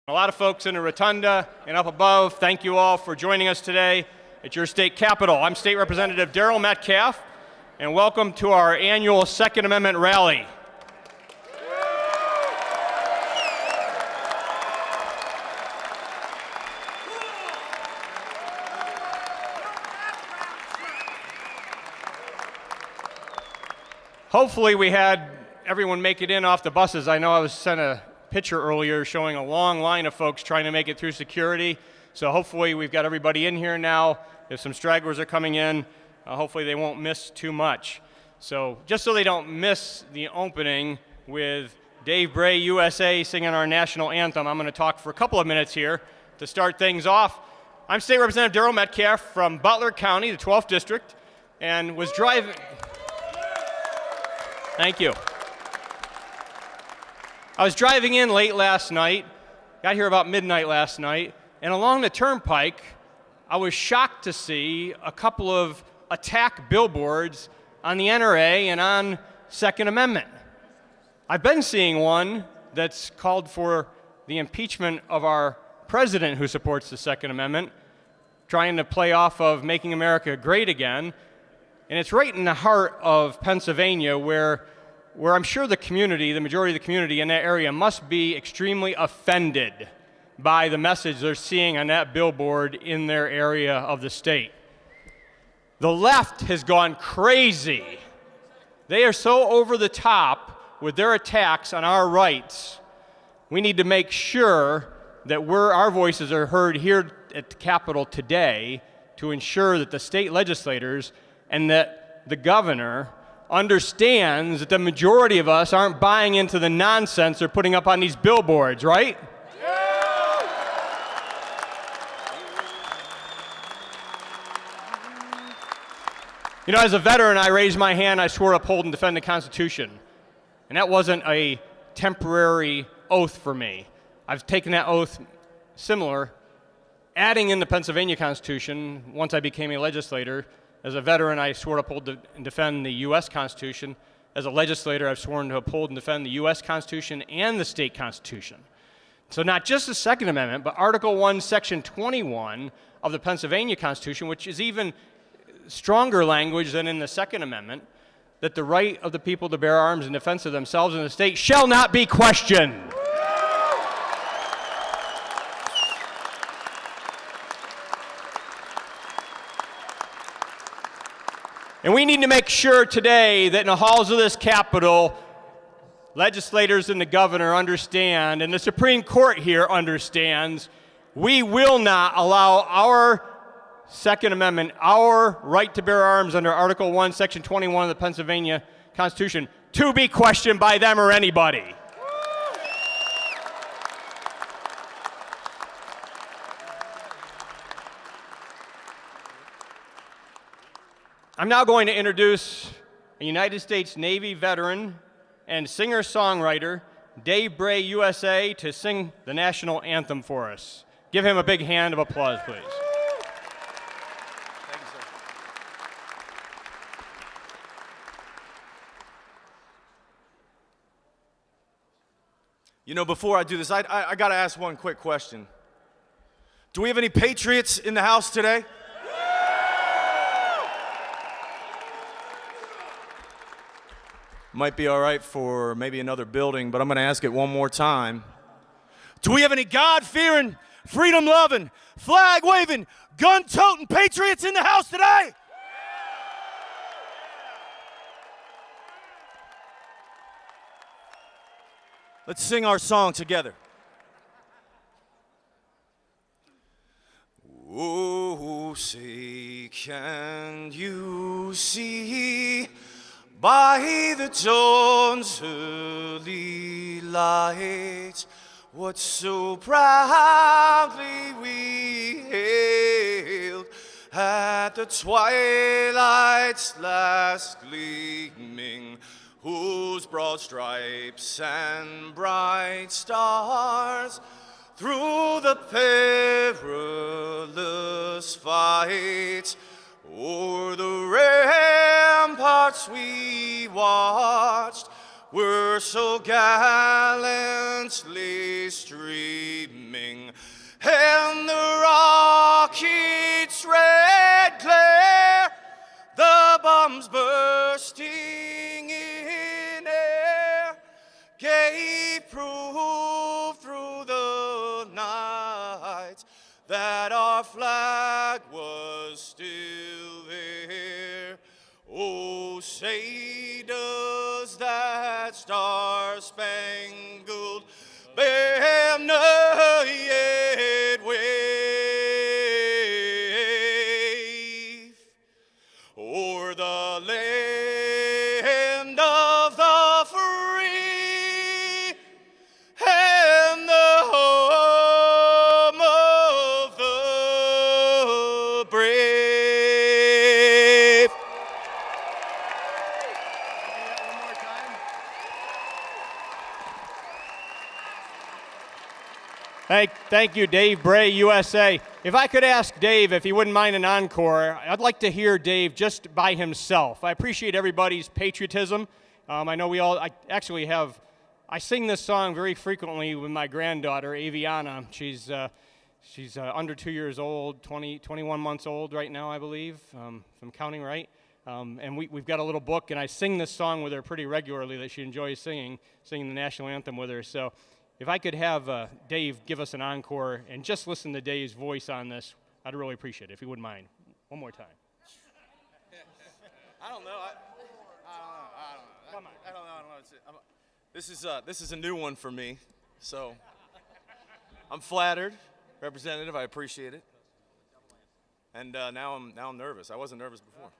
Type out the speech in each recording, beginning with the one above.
A lot of folks in the rotunda and up above, thank you all for joining us today at your state capitol. I'm State Representative Darrell Metcalf, and welcome to our annual Second Amendment rally. Hopefully we had everyone make it in off the buses. I know I was sent a picture earlier showing a long line of folks trying to make it through security. So hopefully we've got everybody in here now. If some stragglers are coming in, hopefully they won't miss too much. So just so they don't miss the opening with Dave Bray, USA, singing our national anthem, I'm going to talk for a couple of minutes here to start things off. I'm State Representative Darrell Metcalf from Butler County, the 12th District, and was driving... Thank you. I was driving in late last night, got here about midnight last night, and along the turnpike, I was shocked to see a couple of attack billboards on the NRA and on Second Amendment. I've been seeing one that's called for the impeachment of our president who supports the Second Amendment, trying to play off of making America great again. And it's right in the heart of Pennsylvania where I'm sure the community, the majority of the community in that area must be extremely offended by the message they're seeing on that billboard in their area of the state. The left has gone crazy. They are so over the top with their attacks on our rights. We need to make sure that our voices are heard here at the Capitol today to ensure that the state legislators and that the governor understands that the majority of us aren't buying into the nonsense they're putting up on these billboards, right? You know, as a veteran, I raised my hand, I swore to uphold and defend the Constitution. And that wasn't a temporary oath for me. I've taken that oath similar, adding in the Pennsylvania Constitution once I became a legislator. As a veteran, I swore to uphold and defend the U.S. Constitution. As a legislator, I've sworn to uphold and defend the U.S. Constitution and the state Constitution. So not just the Second Amendment, but Article 1, Section 21 of the Pennsylvania Constitution, which is even stronger language than in the Second Amendment, that the right of the people to bear arms in defense of themselves and the state shall not be questioned. And we need to make sure today that in the halls of this Capitol, legislators and the governor understand, and the Supreme Court here understands, we will not allow our Second Amendment, our right to bear arms under Article 1, Section 21 of the Pennsylvania Constitution, to be questioned by them or anybody. I'm now going to introduce a United States Navy veteran and singer-songwriter, Dave Bray, USA, to sing the national anthem for us. Give him a big hand of applause, please. Thank you, sir. You know, before I do this, I got to ask one quick question. Do we have any patriots in the house today? Might be all right for maybe another building, but I'm going to ask it one more time. Do we have any God-fearing, freedom-loving, flag-waving, gun-toting patriots in the house today? Let's sing our song together. Oh, say, can you see by the dawn's early light what so proudly we hailed at the twilight's last gleaming, whose broad stripes and bright stars through the perilous fight o'er the ramparts we watched were so gallant silently streaming, and the rocket's red glare, the bombs bursting in air, gave proof through the night that our flag was still there. Oh, say does that star-spangled banner yet wave o'er the land of the free and the home of the brave. One more time. Thank you, Dave Bray, USA. If I could ask Dave if he wouldn't mind an encore, I'd like to hear Dave just by himself. I appreciate everybody's patriotism. I know I sing this song very frequently with my granddaughter, Aviana. She's under 2 years old, 21 months old right now, I believe, if I'm counting right. And we've got a little book, and I sing this song with her pretty regularly that she enjoys singing the national anthem with her. So if I could have Dave give us an encore and just listen to Dave's voice on this, I'd really appreciate it, if you wouldn't mind. One more time. I don't know. I don't know. I don't know. This is a new one for me, so I'm flattered, Representative. I appreciate it. And now I'm nervous. I wasn't nervous before.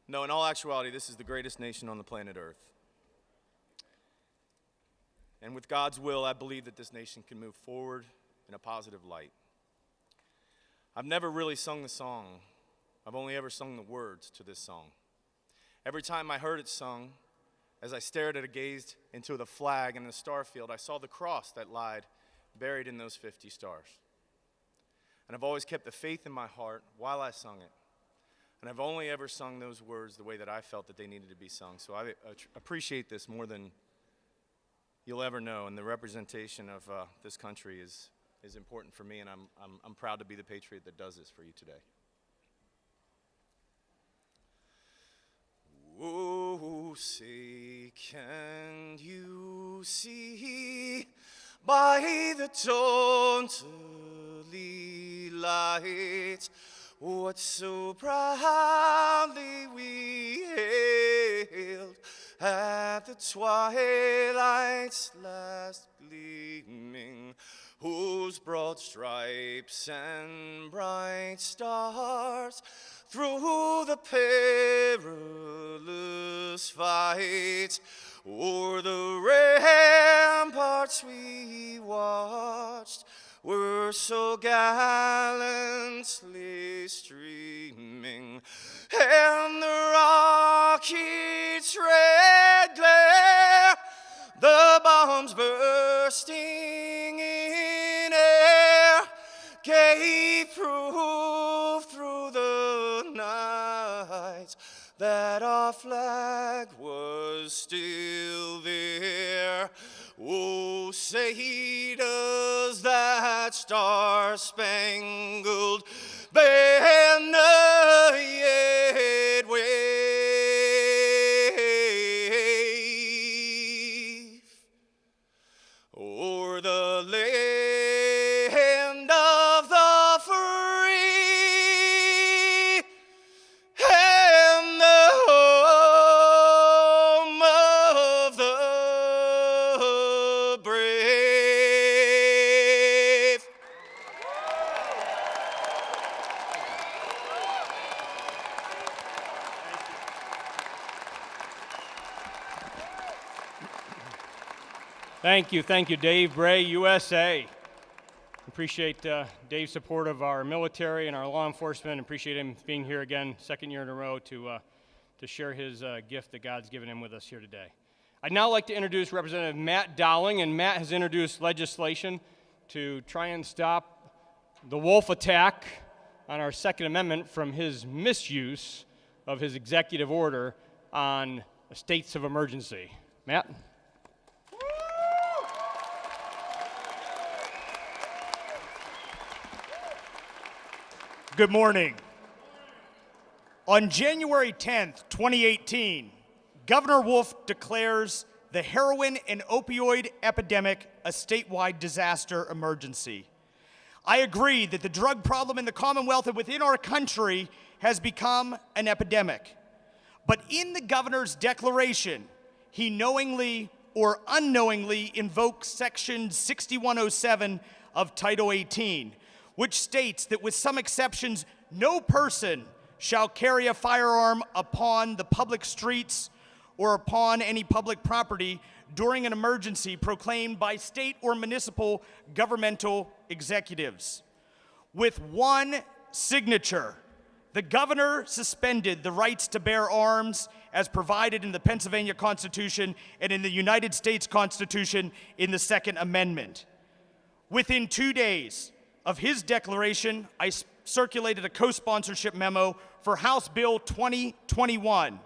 No, in all actuality, this is the greatest nation on the planet Earth. And with God's will, I believe that this nation can move forward in a positive light. I've never really sung the song. I've only ever sung the words to this song. Every time I heard it sung, as I stared at it, gazed into the flag and the star field, I saw the cross that lied buried in those 50 stars. And I've always kept the faith in my heart while I sung it. And I've only ever sung those words the way that I felt that they needed to be sung. So I appreciate this more than you'll ever know, and the representation of this country is important for me, and I'm proud to be the patriot that does this for you today. Oh, say, can you see by the dawn's early light what so proudly we hailed at the twilight's last gleaming, whose broad stripes and bright stars through the perilous fight o'er the ramparts we watched were so gallantly streaming, and the rocket's red glare, the bombs bursting in air, gave proof through the night that our flag was still there. Oh, say does that star-spangled banner yet wave o'er the land of the free and the home of the brave. Thank you, Dave Bray, USA. Appreciate Dave's support of our military and our law enforcement. Appreciate him being here again, second year in a row, to share his gift that God's given him with us here today. I'd now like to introduce Representative Matt Dowling, and Matt has introduced legislation to try and stop the wolf attack on our Second Amendment from his misuse of his executive order on states of emergency. Matt? Good morning. On January 10th, 2018, Governor Wolf declares the heroin and opioid epidemic a statewide disaster emergency. I agree that the drug problem in the Commonwealth and within our country has become an epidemic. But in the governor's declaration, he knowingly or unknowingly invokes Section 6107 of Title 18, which states that with some exceptions, no person shall carry a firearm upon the public streets or upon any public property during an emergency proclaimed by state or municipal governmental executives. With one signature, the governor suspended the rights to bear arms as provided in the Pennsylvania Constitution and in the United States Constitution in the Second Amendment. Within 2 days of his declaration, I circulated a co-sponsorship memo for House Bill 2021,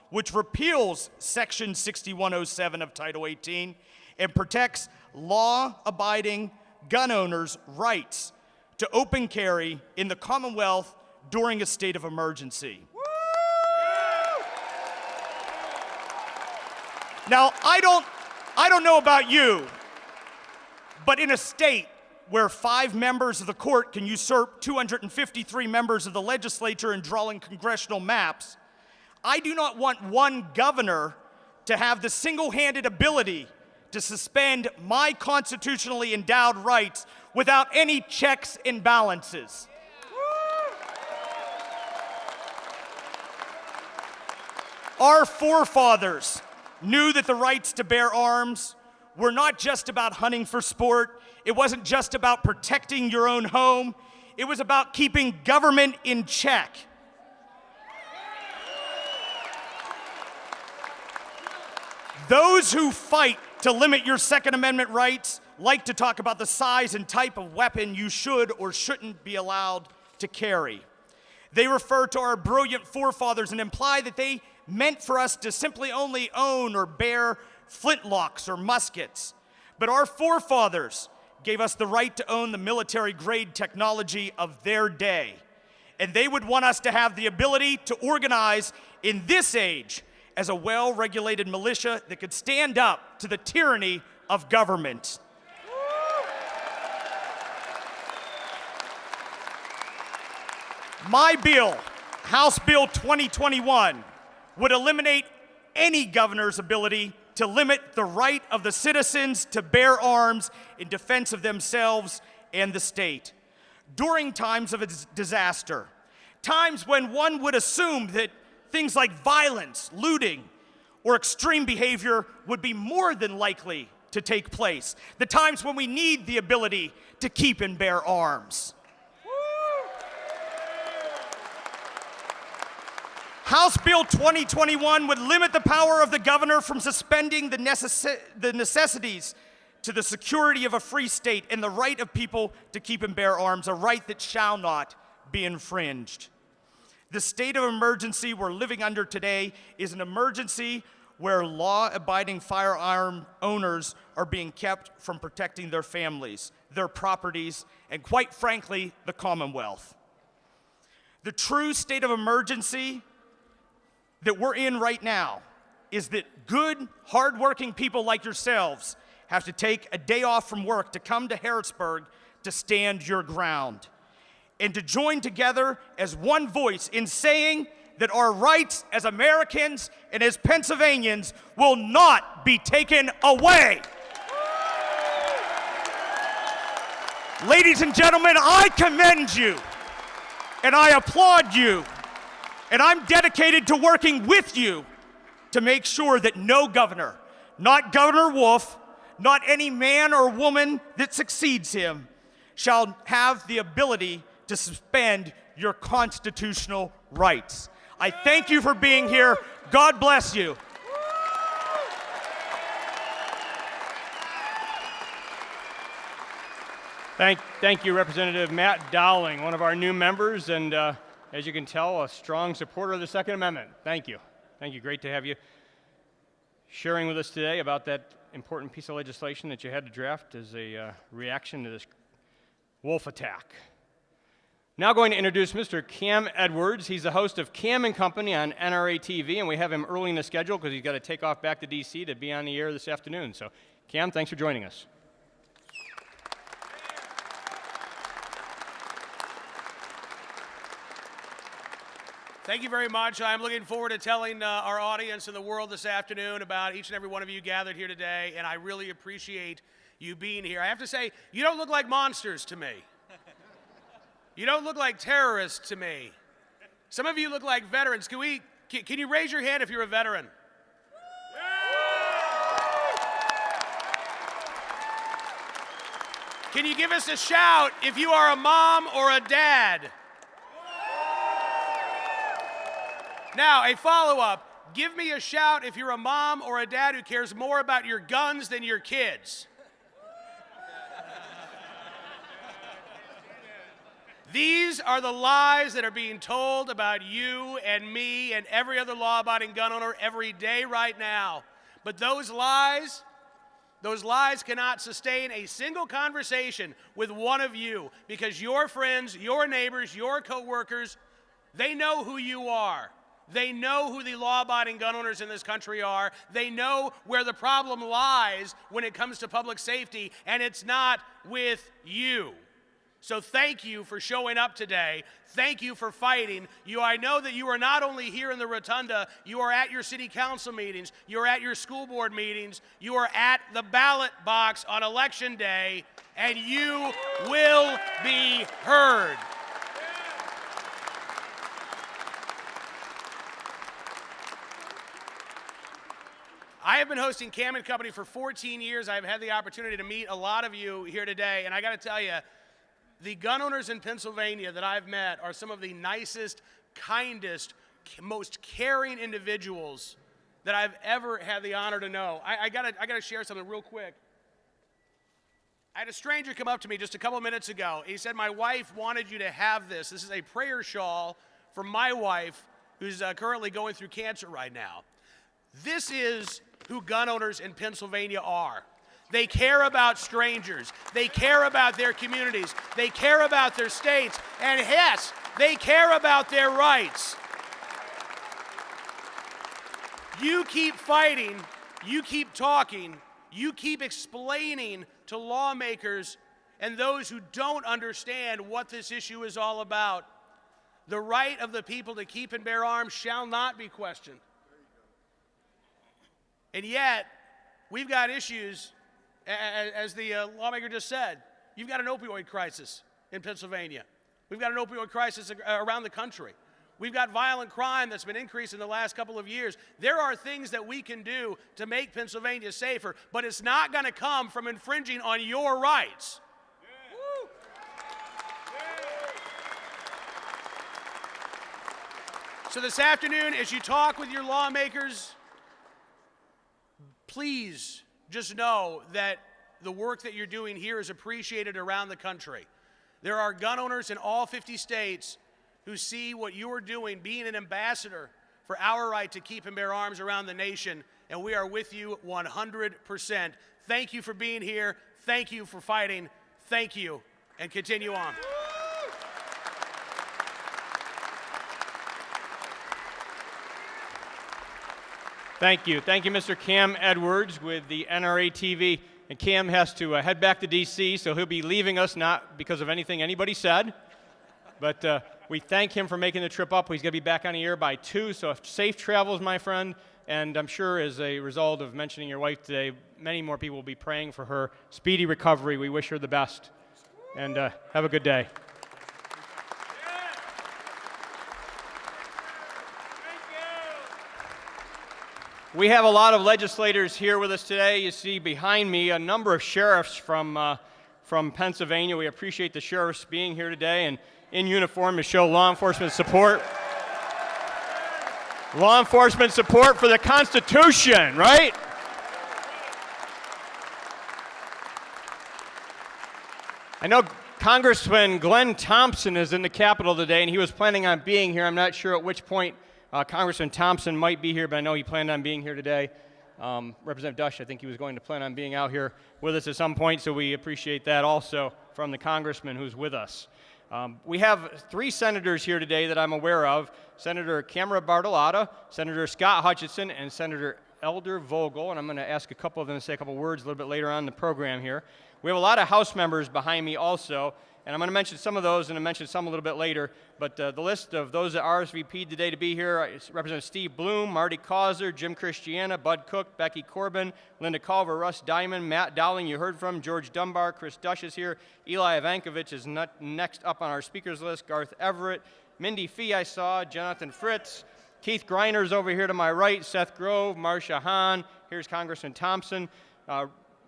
which repeals Section 6107 of Title 18 and protects law-abiding gun owners' rights to open carry in the Commonwealth during a state of emergency. Now, I don't know about you, but in a state where 5 members of the court can usurp 253 members of the legislature in drawing congressional maps, I do not want one governor to have the single-handed ability to suspend my constitutionally endowed rights without any checks and balances. Our forefathers knew that the rights to bear arms were not just about hunting for sport. It wasn't just about protecting your own home. It was about keeping government in check. Those who fight to limit your Second Amendment rights like to talk about the size and type of weapon you should or shouldn't be allowed to carry. They refer to our brilliant forefathers and imply that they meant for us to simply only own or bear flintlocks or muskets. But our forefathers gave us the right to own the military-grade technology of their day. And they would want us to have the ability to organize in this age as a well-regulated militia that could stand up to the tyranny of government. My bill, House Bill 2021, would eliminate any governor's ability to limit the right of the citizens to bear arms in defense of themselves and the state during times of a disaster, times when one would assume that things like violence, looting, or extreme behavior would be more than likely to take place, the times when we need the ability to keep and bear arms. House Bill 2021 would limit the power of the governor from suspending the necessities to the security of a free state and the right of people to keep and bear arms, a right that shall not be infringed. The state of emergency we're living under today is an emergency where law-abiding firearm owners are being kept from protecting their families, their properties, and quite frankly, the Commonwealth. The true state of emergency that we're in right now is that good, hardworking people like yourselves have to take a day off from work to come to Harrisburg to stand your ground and to join together as one voice in saying that our rights as Americans and as Pennsylvanians will not be taken away. Ladies and gentlemen, I commend you and I applaud you. And I'm dedicated to working with you to make sure that no governor, not Governor Wolf, not any man or woman that succeeds him, shall have the ability to suspend your constitutional rights. I thank you for being here. God bless you. Thank you, Representative Matt Dowling, one of our new members, and as you can tell, a strong supporter of the Second Amendment. Thank you. Thank you. Great to have you sharing with us today about that important piece of legislation that you had to draft as a reaction to this wolf attack. Now going to introduce Mr. Cam Edwards. He's the host of Cam and Company on NRA TV, and we have him early in the schedule because he's got to take off back to D.C. to be on the air this afternoon. So, Cam, thanks for joining us. Thank you very much. I'm looking forward to telling our audience and the world this afternoon about each and every one of you gathered here today, and I really appreciate you being here. I have to say, you don't look like monsters to me. You don't look like terrorists to me. Some of you look like veterans. Can you raise your hand if you're a veteran? Can you give us a shout if you are a mom or a dad? Now, a follow-up. Give me a shout if you're a mom or a dad who cares more about your guns than your kids. These are the lies that are being told about you and me and every other law-abiding gun owner every day right now. But those lies cannot sustain a single conversation with one of you because your friends, your neighbors, your coworkers, they know who you are. They know who the law-abiding gun owners in this country are. They know where the problem lies when it comes to public safety, and it's not with you. So thank you for showing up today. Thank you for fighting. I know that you are not only here in the rotunda, you are at your city council meetings, you are at your school board meetings, you are at the ballot box on election day, and you will be heard. I have been hosting Cam and Company for 14 years. I've had the opportunity to meet a lot of you here today, and I got to tell you, the gun owners in Pennsylvania that I've met are some of the nicest, kindest, most caring individuals that I've ever had the honor to know. I gotta share something real quick. I had a stranger come up to me just a couple minutes ago. He said, "My wife wanted you to have this. This is a prayer shawl for my wife who's currently going through cancer right now." This is who gun owners in Pennsylvania are. They care about strangers. They care about their communities. They care about their states. And yes, they care about their rights. You keep fighting. You keep talking. You keep explaining to lawmakers and those who don't understand what this issue is all about. The right of the people to keep and bear arms shall not be questioned. And yet, we've got issues. As the lawmaker just said, you've got an opioid crisis in Pennsylvania. We've got an opioid crisis around the country. We've got violent crime that's been increasing in the last couple of years. There are things that we can do to make Pennsylvania safer, but it's not going to come from infringing on your rights. Yeah. Yeah. So this afternoon, as you talk with your lawmakers, please just know that the work that you're doing here is appreciated around the country. There are gun owners in all 50 states who see what you're doing, being an ambassador for our right to keep and bear arms around the nation, and we are with you 100%. Thank you for being here. Thank you for fighting. Thank you, and continue on. Thank you. Thank you, Mr. Cam Edwards with the NRA TV. And Cam has to head back to D.C., so he'll be leaving us not because of anything anybody said, but we thank him for making the trip up. He's going to be back on the air by 2, so safe travels, my friend. And I'm sure as a result of mentioning your wife today, many more people will be praying for her speedy recovery. We wish her the best. And have a good day. We have a lot of legislators here with us today. You see behind me a number of sheriffs from Pennsylvania. We appreciate the sheriffs being here today and in uniform to show law enforcement support. Law enforcement support for the Constitution, right? I know Congressman Glenn Thompson is in the Capitol today, and he was planning on being here. I'm not sure at which point Congressman Thompson might be here, but I know he planned on being here today. Representative Dush, I think he was going to plan on being out here with us at some point, so we appreciate that also from the congressman who's with us. We have 3 senators here today that I'm aware of: Senator Camera Bartolotta, Senator Scott Hutchinson, and Senator Elder Vogel. And I'm going to ask a couple of them to say a couple words a little bit later on in the program here. We have a lot of House members behind me also, and I'm going to mention some of those and I'll mention some a little bit later. But the list of those that RSVP'd today to be here is Representative Steve Bloom, Marty Causer, Jim Christiana, Bud Cook, Becky Corbin, Linda Culver, Russ Diamond, Matt Dowling, you heard from, George Dunbar, Cris Dush is here, Eli Ivankovich is next up on our speakers list, Garth Everett, Mindy Fee I saw, Jonathan Fritz, Keith Griner's over here to my right, Seth Grove, Marcia Hahn, here's Congressman Thompson,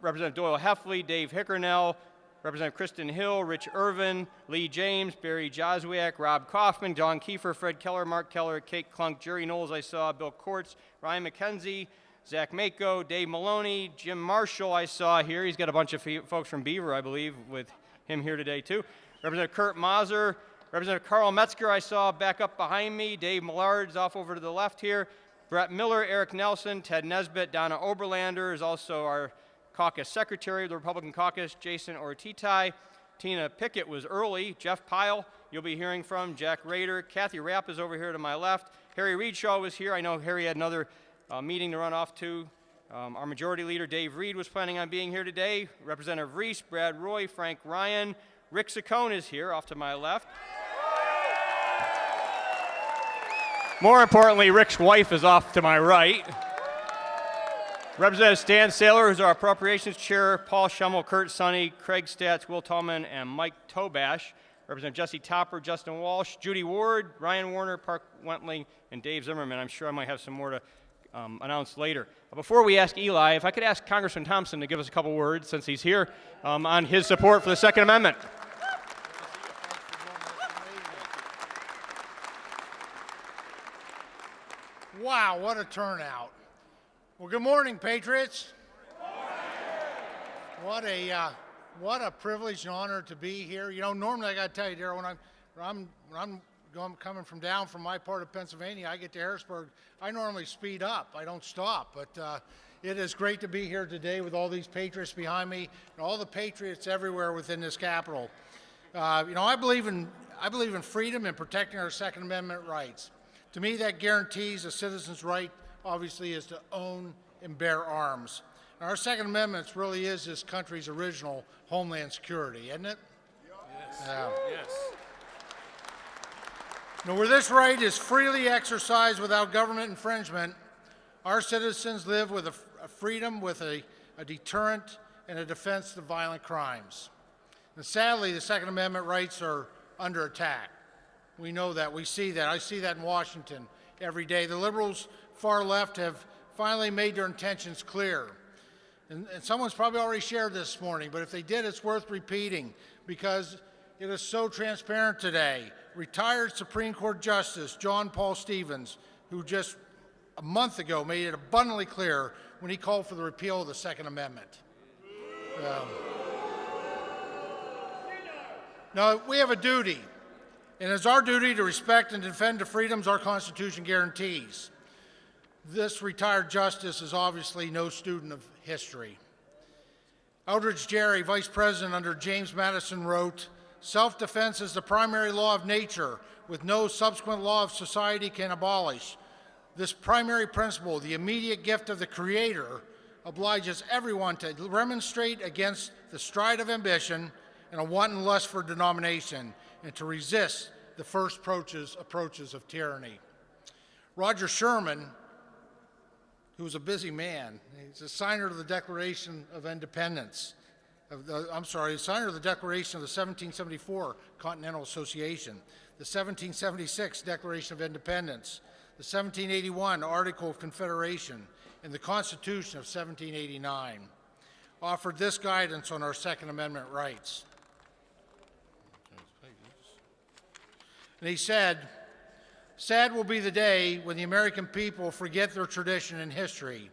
Representative Doyle Heffley, Dave Hickernell, Representative Kristen Hill, Rich Irvin, Lee James, Barry Joswiak, Rob Kaufman, Don Kiefer, Fred Keller, Mark Keller, Kate Klunk, Jerry Knowles I saw, Bill Kortz, Ryan McKenzie, Zach Mako, Dave Maloney, Jim Marshall I saw here. He's got a bunch of folks from Beaver, I believe, with him here today too. Representative Kurt Mazur, Representative Carl Metzger I saw back up behind me, Dave Millard's off over to the left here, Brett Miller, Eric Nelson, Ted Nesbitt, Donna Oberlander is also our caucus secretary of the Republican caucus, Jason Ortitai. Tina Pickett was early. Jeff Pyle, you'll be hearing from. Jack Rader. Kathy Rapp is over here to my left. Harry Reedshaw was here. I know Harry had another meeting to run off to. Our majority leader, Dave Reed, was planning on being here today. Representative Reese, Brad Roy, Frank Ryan. Rick Saccone is here off to my left. More importantly, Rick's wife is off to my right. Representative Stan Saylor, who's our Appropriations Chair, Paul Schummel, Kurt Sonny, Craig Statz, Will Tallman, and Mike Tobash. Representative Jesse Topper, Justin Walsh, Judy Ward, Ryan Warner, Park Wentling, and Dave Zimmerman. I'm sure I might have some more to announce later. Before we ask Eli, if I could ask Congressman Thompson to give us a couple words, since he's here, on his support for the Second Amendment. Wow, what a turnout. Well, good morning, Patriots. Good morning. What a privilege and honor to be here. You know, normally I got to tell you, Darrell, when I'm coming from down from my part of Pennsylvania, I get to Harrisburg, I normally speed up. I don't stop. But it is great to be here today with all these patriots behind me and all the patriots everywhere within this Capitol. You know, I believe in freedom and protecting our Second Amendment rights. To me, that guarantees a citizen's right, obviously, is to own and bear arms. And our Second Amendment really is this country's original homeland security, isn't it? Yes. Yes. Now, where this right is freely exercised without government infringement, our citizens live with a freedom, with a deterrent, and a defense to violent crimes. And sadly, the Second Amendment rights are under attack. We know that. We see that. I see that in Washington every day. The liberals, far left, have finally made their intentions clear. And someone's probably already shared this morning, but if they did, it's worth repeating because it is so transparent today. Retired Supreme Court Justice John Paul Stevens, who just a month ago made it abundantly clear when he called for the repeal of the Second Amendment. Now, we have a duty. And it's our duty to respect and defend the freedoms our Constitution guarantees. This retired justice is obviously no student of history. Eldridge Gerry, vice president under James Madison, wrote, "Self-defense is the primary law of nature, with no subsequent law of society can abolish. This primary principle, the immediate gift of the Creator, obliges everyone to remonstrate against the stride of ambition and a wanton lust for denomination, and to resist the first approaches of tyranny." Roger Sherman, who was a busy man, he's a signer of the Declaration of Independence, signer of the Declaration of the 1774 Continental Association, the 1776 Declaration of Independence, the 1781 Article of Confederation, and the Constitution of 1789, offered this guidance on our Second Amendment rights. And he said, "Sad will be the day when the American people forget their tradition and history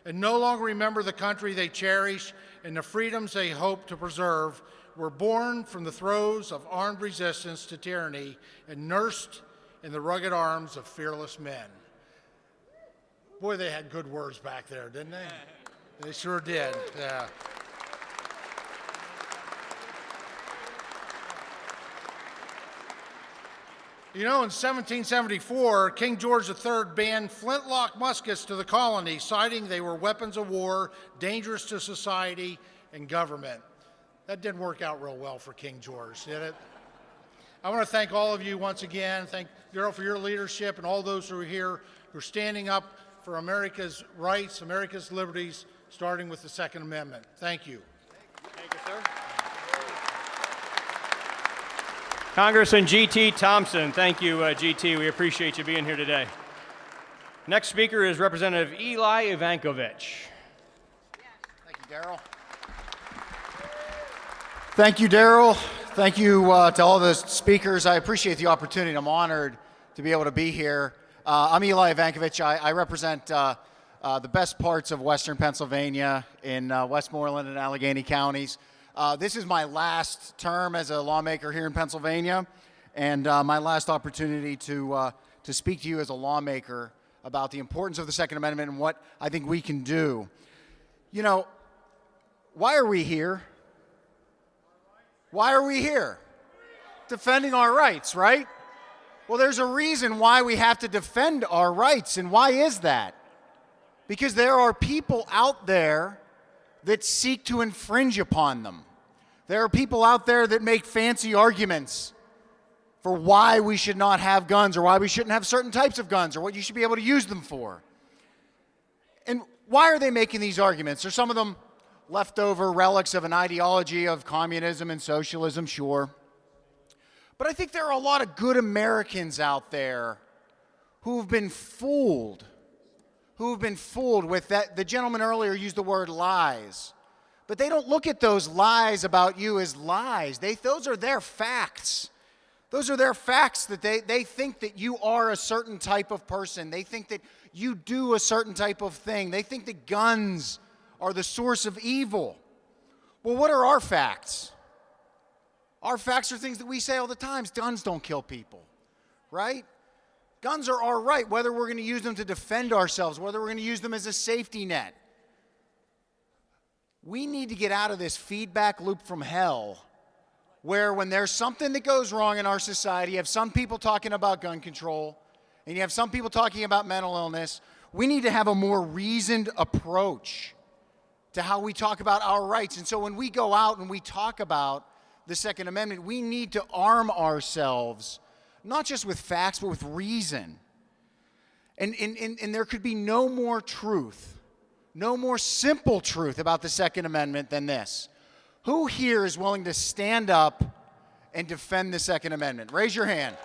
and no longer remember the country they cherish and the freedoms they hope to preserve were born from the throes of armed resistance to tyranny and nursed in the rugged arms of fearless men." Boy, they had good words back there, didn't they? They sure did, yeah. You know, in 1774, King George III banned flintlock muskets to the colonies, citing they were weapons of war, dangerous to society and government. That didn't work out real well for King George, did it? I want to thank all of you once again. Thank Daryl for your leadership and all those who are here who are standing up for America's rights, America's liberties, starting with the Second Amendment. Thank you. Thank you, sir. Congressman G.T. Thompson. Thank you, G.T. We appreciate you being here today. Next speaker is Representative Eli Ivankovich. Thank you, Daryl. Thank you, Daryl. Thank you to all the speakers. I appreciate the opportunity. I'm honored to be able to be here. I'm Eli Ivankovich. I represent the best parts of Western Pennsylvania in Westmoreland and Allegheny counties. This is my last term as a lawmaker here in Pennsylvania, and my last opportunity to speak to you as a lawmaker about the importance of the Second Amendment and what I think we can do. You know, why are we here? Why are we here? Defending our rights, right? Well, there's a reason why we have to defend our rights, and why is that? Because there are people out there that seek to infringe upon them. There are people out there that make fancy arguments for why we should not have guns or why we shouldn't have certain types of guns or what you should be able to use them for. And why are they making these arguments? Are some of them leftover relics of an ideology of communism and socialism? Sure. But I think there are a lot of good Americans out there who've been fooled with that. The gentleman earlier used the word lies. But they don't look at those lies about you as lies. Those are their facts. Those are their facts that they think that you are a certain type of person. They think that you do a certain type of thing. They think that guns are the source of evil. Well, what are our facts? Our facts are things that we say all the time. Guns don't kill people, right? Guns are our right, whether we're going to use them to defend ourselves, whether we're going to use them as a safety net. We need to get out of this feedback loop from hell, where when there's something that goes wrong in our society, you have some people talking about gun control, and you have some people talking about mental illness. We need to have a more reasoned approach to how we talk about our rights. And so when we go out and we talk about the Second Amendment, we need to arm ourselves, not just with facts, but with reason. And there could be no more truth, no more simple truth about the Second Amendment than this. Who here is willing to stand up and defend the Second Amendment? Raise your hand.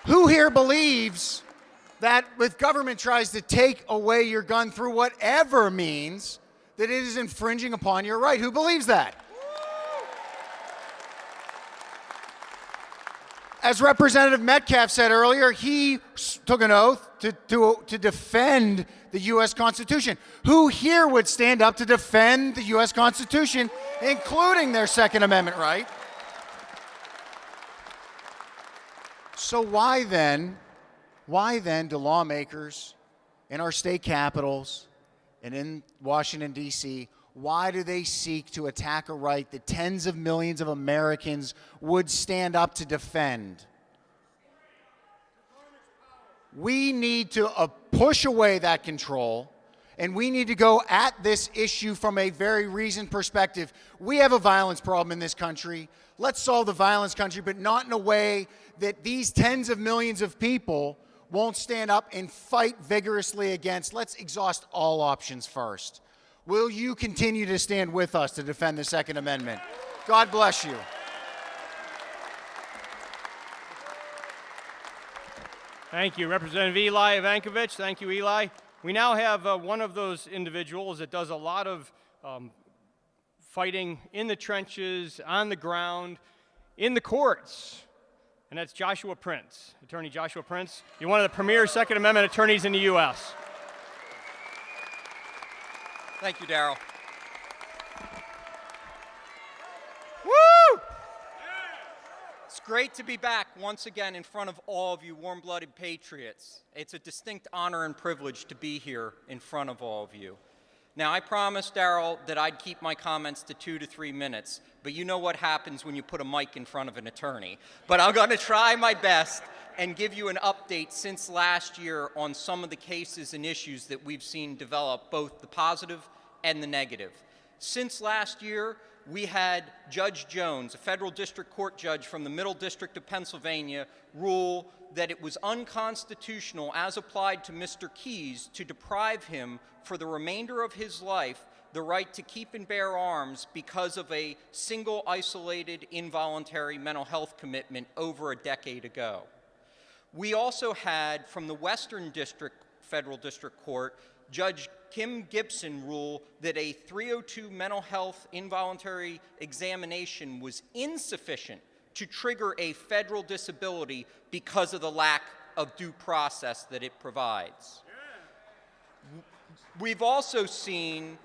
Who here believes that if government tries to take away your gun through whatever means, that it is infringing upon your right? Who believes that? As Representative Metcalf said earlier, he took an oath to defend the U.S. Constitution. Who here would stand up to defend the U.S. Constitution, including their Second Amendment right? So why then do lawmakers in our state capitals and in Washington, D.C., why do they seek to attack a right that tens of millions of Americans would stand up to defend? We need to push away that control, and we need to go at this issue from a very reasoned perspective. We have a violence problem in this country. Let's solve the violence country, but not in a way that these tens of millions of people won't stand up and fight vigorously against. Let's exhaust all options first. Will you continue to stand with us to defend the Second Amendment? God bless you. Thank you, Representative Eli Ivankovich. Thank you, Eli. We now have one of those individuals that does a lot of fighting in the trenches, on the ground, in the courts, and that's Joshua Prince. Attorney Joshua Prince, you're one of the premier Second Amendment attorneys in the U.S. Thank you, Daryl. Woo! It's great to be back once again in front of all of you warm-blooded patriots. It's a distinct honor and privilege to be here in front of all of you. Now, I promised Darrell that I'd keep my comments to 2 to 3 minutes, but you know what happens when you put a mic in front of an attorney. But I'm going to try my best and give you an update since last year on some of the cases and issues that we've seen develop, both the positive and the negative. Since last year, we had Judge Jones, a federal district court judge from the Middle District of Pennsylvania, rule that it was unconstitutional as applied to Mr. Keys to deprive him for the remainder of his life the right to keep and bear arms because of a single isolated involuntary mental health commitment over a decade ago. We also had from the Western District Federal District Court, Judge Kim Gibson rule that a 302 mental health involuntary examination was insufficient to trigger a federal disability because of the lack of due process that it provides. We've also seen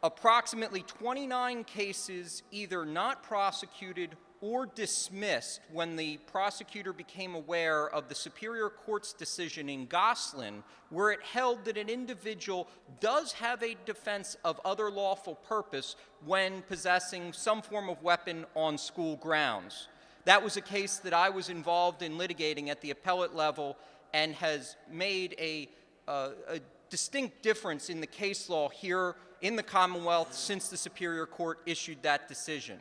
approximately 29 cases either not prosecuted or dismissed when the prosecutor became aware of the Superior Court's decision in Gosselin, where it held that an individual does have a defense of other lawful purpose when possessing some form of weapon on school grounds. That was a case that I was involved in litigating at the appellate level and has made a distinct difference in the case law here in the Commonwealth since the Superior Court issued that decision.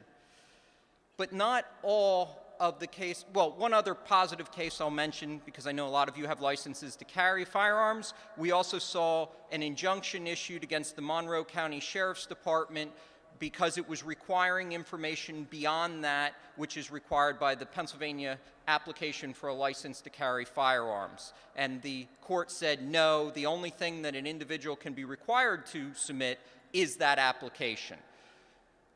But not all of the case, well, one other positive case I'll mention, because I know a lot of you have licenses to carry firearms. We also saw an injunction issued against the Monroe County Sheriff's Department because it was requiring information beyond that which is required by the Pennsylvania application for a license to carry firearms. And the court said, no, the only thing that an individual can be required to submit is that application.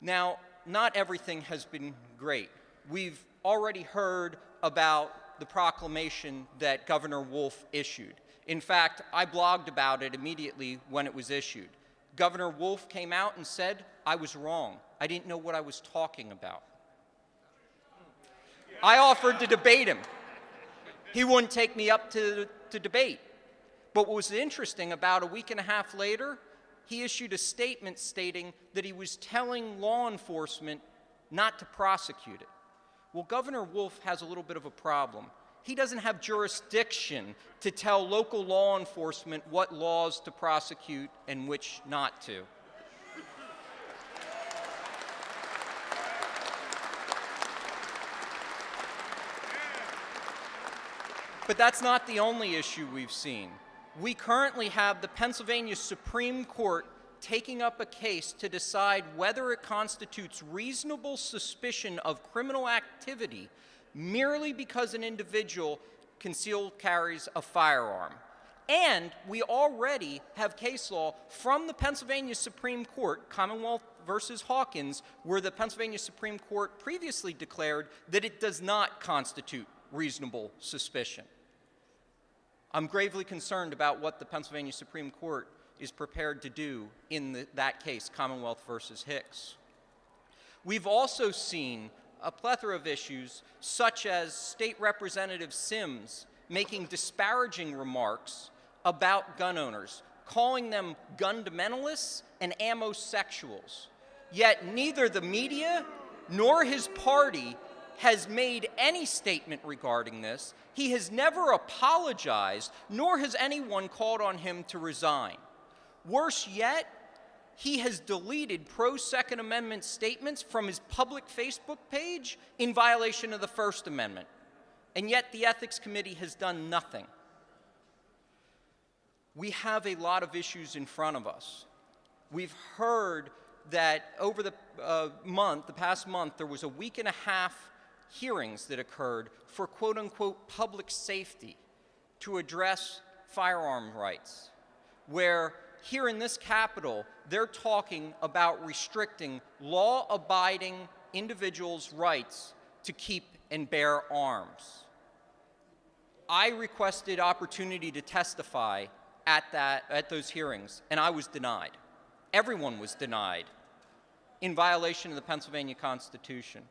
Now, not everything has been great. We've already heard about the proclamation that Governor Wolf issued. In fact, I blogged about it immediately when it was issued. Governor Wolf came out and said, I was wrong. I didn't know what I was talking about. I offered to debate him. He wouldn't take me up to debate. But what was interesting, about a week and a half later, he issued a statement stating that he was telling law enforcement not to prosecute it. Well, Governor Wolf has a little bit of a problem. He doesn't have jurisdiction to tell local law enforcement what laws to prosecute and which not to. But that's not the only issue we've seen. We currently have the Pennsylvania Supreme Court taking up a case to decide whether it constitutes reasonable suspicion of criminal activity merely because an individual carries a firearm. And we already have case law from the Pennsylvania Supreme Court, Commonwealth versus Hawkins, where the Pennsylvania Supreme Court previously declared that it does not constitute reasonable suspicion. I'm gravely concerned about what the Pennsylvania Supreme Court is prepared to do in that case, Commonwealth versus Hicks. We've also seen a plethora of issues, such as State Representative Sims making disparaging remarks about gun owners, calling them gun-fundamentalists and ammo-sexuals. Yet neither the media nor his party has made any statement regarding this. He has never apologized, nor has anyone called on him to resign. Worse yet, he has deleted pro-Second Amendment statements from his public Facebook page in violation of the First Amendment. And yet the Ethics Committee has done nothing. We have a lot of issues in front of us. We've heard that over the past month, there was a week and a half hearings that occurred for quote-unquote public safety to address firearm rights, where here in this Capitol, they're talking about restricting law-abiding individuals' rights to keep and bear arms. I requested opportunity to testify at those hearings, and I was denied. Everyone was denied in violation of the Pennsylvania Constitution.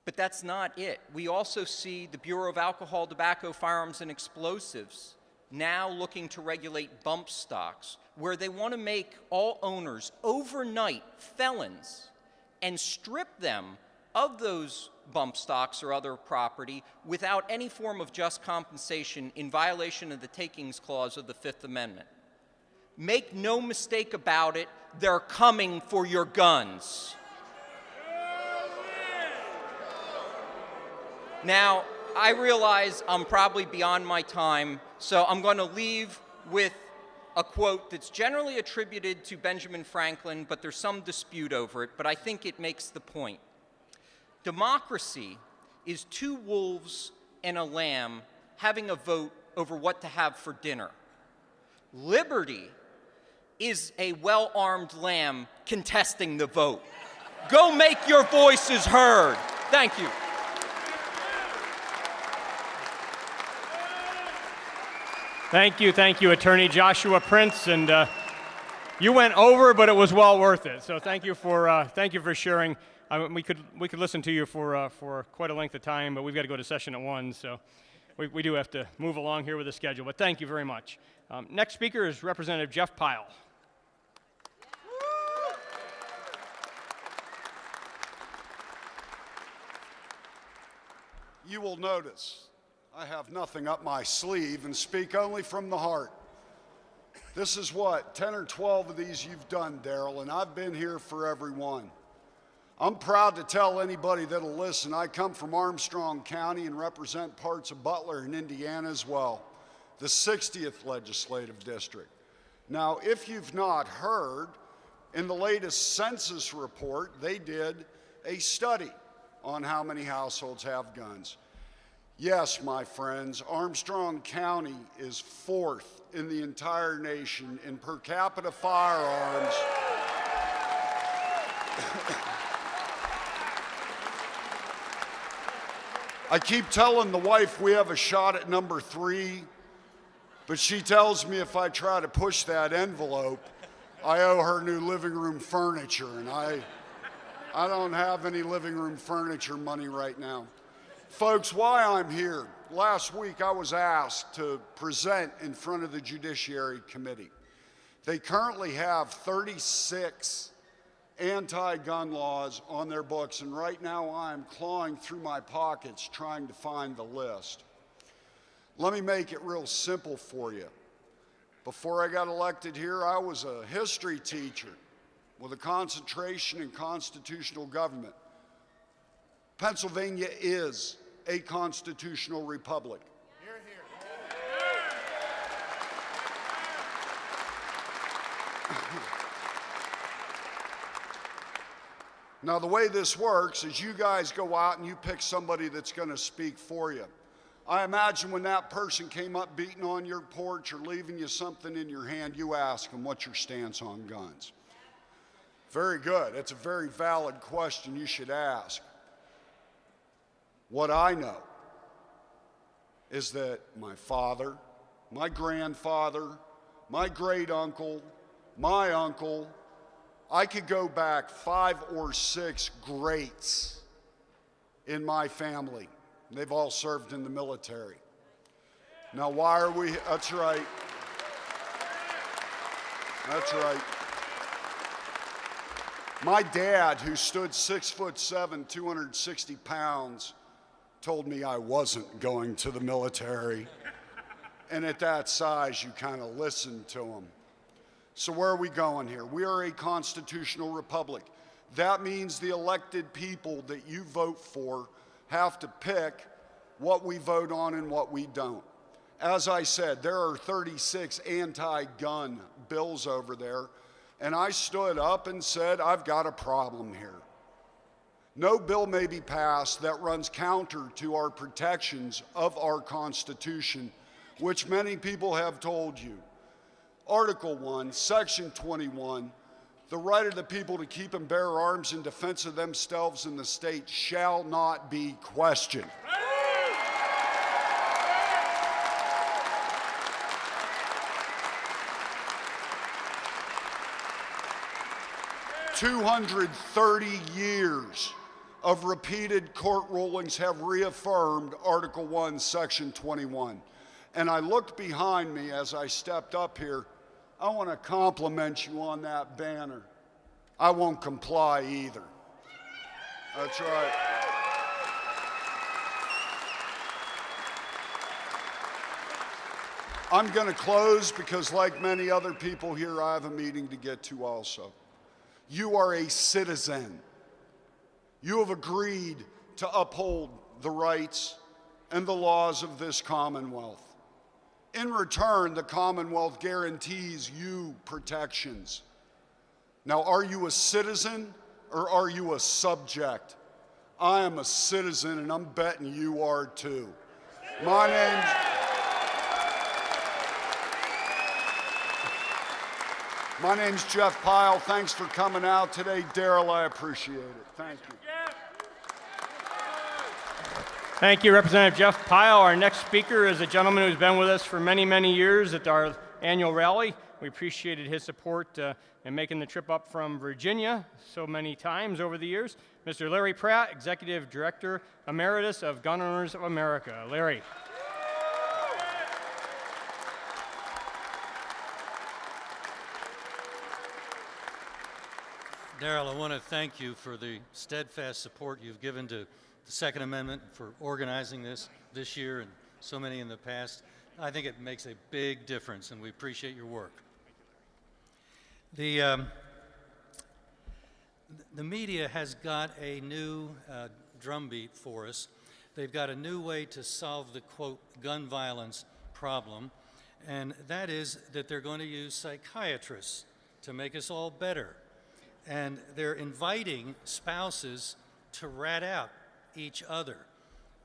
But that's not it. We also see the Bureau of Alcohol, Tobacco, Firearms, and Explosives now looking to regulate bump stocks, where they want to make all owners overnight felons and strip them of those bump stocks or other property without any form of just compensation in violation of the Takings Clause of the Fifth Amendment. Make no mistake about it, they're coming for your guns. Now, I realize I'm probably beyond my time, so I'm going to leave with a quote that's generally attributed to Benjamin Franklin, but there's some dispute over it, but I think it makes the point. Democracy is two wolves and a lamb having a vote over what to have for dinner. Liberty is a well-armed lamb contesting the vote. Go make your voices heard. Thank you. Thank you, Attorney Joshua Prince, and you went over, but it was well worth it. So thank you for sharing. We could listen to you for quite a length of time, but we've got to go to session at 1, so we do have to move along here with the schedule. But thank you very much. Next speaker is Representative Jeff Pyle. You will notice I have nothing up my sleeve and speak only from the heart. This is what, 10 or 12 of these you've done, Darrell, and I've been here for every one. I'm proud to tell anybody that'll listen, I come from Armstrong County and represent parts of Butler and Indiana as well, the 60th legislative district. Now, if you've not heard, in the latest census report, they did a study on how many households have guns. Yes, my friends, Armstrong County is 4th in the entire nation in per capita firearms. I keep telling the wife we have a shot at number 3, but she tells me if I try to push that envelope, I owe her new living room furniture, and I don't have any living room furniture money right now. Folks, why I'm here, last week I was asked to present in front of the Judiciary Committee. They currently have 36 anti-gun laws on their books, and right now I'm clawing through my pockets trying to find the list. Let me make it real simple for you. Before I got elected here, I was a history teacher with a concentration in constitutional government. Pennsylvania is a constitutional republic. Hear, hear. Now, the way this works is you guys go out and you pick somebody that's going to speak for you. I imagine when that person came up beating on your porch or leaving you something in your hand, you ask them, what's your stance on guns? Very good. It's a very valid question you should ask. What I know is that my father, my grandfather, my great uncle, my uncle, I could go back 5 or 6 greats in my family. They've all served in the military. Now, why are we? That's right. That's right. My dad, who stood 6'7", 260 pounds, told me I wasn't going to the military. And at that size, you kind of listen to him. So where are we going here? We are a constitutional republic. That means the elected people that you vote for have to pick what we vote on and what we don't. As I said, there are 36 anti-gun bills over there, and I stood up and said, I've got a problem here. No bill may be passed that runs counter to our protections of our Constitution, which many people have told you. Article 1, Section 21, the right of the people to keep and bear arms in defense of themselves and the state shall not be questioned. "230 years of repeated court rulings have reaffirmed Article 1, Section 21. And I looked behind me as I stepped up here. I want to compliment you on that banner. I won't comply either. That's right. I'm going to close because, like many other people here, I have a meeting to get to also. You are a citizen. You have agreed to uphold the rights and the laws of this Commonwealth. In return, the Commonwealth guarantees you protections. Now, are you a citizen or are you a subject? I am a citizen, and I'm betting you are too. My name's Jeff Pyle. Thanks for coming out today. Daryl, I appreciate it. Thank you. Thank you, Representative Jeff Pyle. Our next speaker is a gentleman who's been with us for many, many years at our annual rally. We appreciated his support in making the trip up from Virginia so many times over the years. Mr. Larry Pratt, Executive Director Emeritus of Gun Owners of America. Larry. Daryl, I want to thank you for the steadfast support you've given to the Second Amendment, for organizing this year and so many in the past. I think it makes a big difference, and we appreciate your work. The media has got a new drumbeat for us. They've got a new way to solve the, quote, gun violence problem, and that is that they're going to use psychiatrists to make us all better. And they're inviting spouses to rat out each other.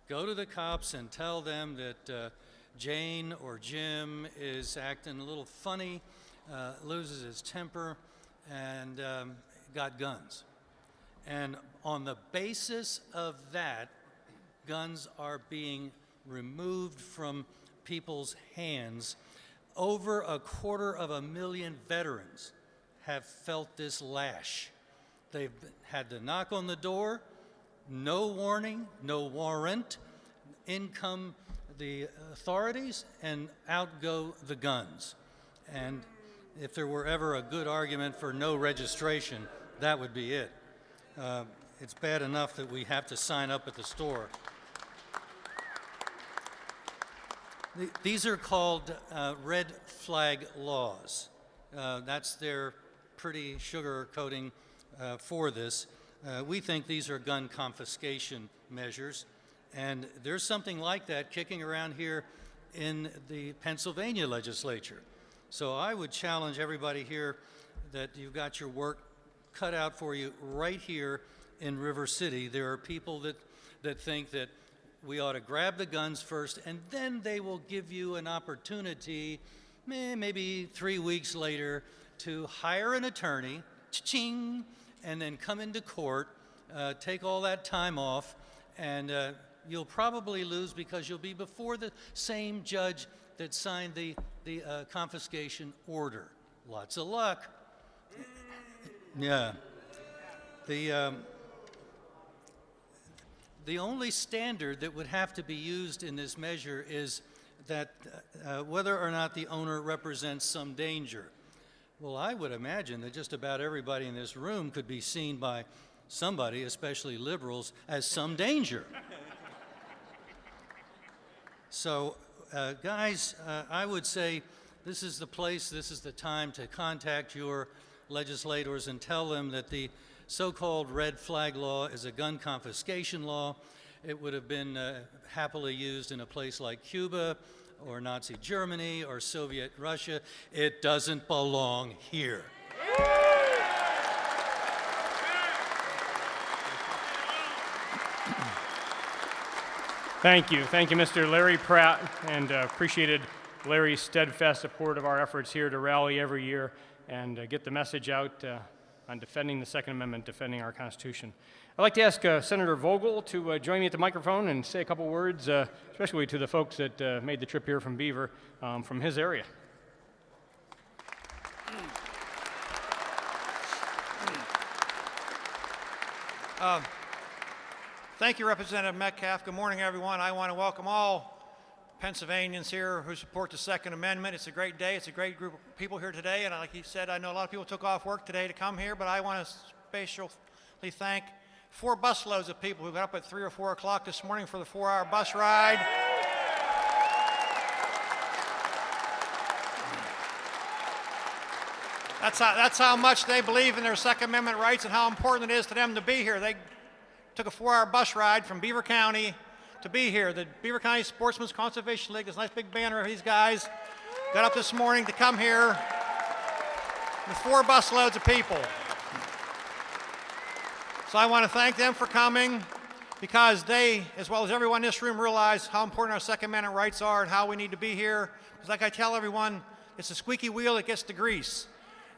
Go to the cops and tell them that Jane or Jim is acting a little funny, loses his temper, and got guns. And on the basis of that, guns are being removed from people's hands. Over 250,000 veterans have felt this lash. They've had to knock on the door, no warning, no warrant. In come the authorities, and out go the guns. And if there were ever a good argument for no registration, that would be it. It's bad enough that we have to sign up at the store. These are called red flag laws. That's their pretty sugar coating for this. We think these are gun confiscation measures, and there's something like that kicking around here in the Pennsylvania legislature. So I would challenge everybody here that you've got your work cut out for you right here in River City. There are people that think that we ought to grab the guns first, and then they will give you an opportunity, maybe 3 weeks later, to hire an attorney, cha-ching, and then come into court, take all that time off, and you'll probably lose because you'll be before the same judge that signed the confiscation order. Lots of luck. Yeah. The only standard that would have to be used in this measure is that whether or not the owner represents some danger. Well, I would imagine that just about everybody in this room could be seen by somebody, especially liberals, as some danger. So, guys, I would say this is the place, this is the time to contact your legislators and tell them that the so-called red flag law is a gun confiscation law. It would have been happily used in a place like Cuba or Nazi Germany or Soviet Russia. It doesn't belong here. Thank you, Mr. Larry Pratt, and appreciated Larry's steadfast support of our efforts here to rally every year and get the message out on defending the Second Amendment, defending our Constitution. I'd like to ask Senator Vogel to join me at the microphone and say a couple words, especially to the folks that made the trip here from Beaver, from his area. Thank you, Representative Metcalf. Good morning, everyone. I want to welcome all Pennsylvanians here who support the Second Amendment. It's a great day. It's a great group of people here today. And like he said, I know a lot of people took off work today to come here, but I want to especially thank 4 busloads of people who got up at 3 or 4 o'clock this morning for the 4-hour bus ride. That's how much they believe in their Second Amendment rights and how important it is to them to be here. They took a 4-hour bus ride from Beaver County to be here. The Beaver County Sportsmen's Conservation League, this nice big banner of these guys, got up this morning to come here with 4 busloads of people. So I want to thank them for coming because they, as well as everyone in this room, realize how important our Second Amendment rights are and how we need to be here. Because like I tell everyone, it's a squeaky wheel that gets the grease.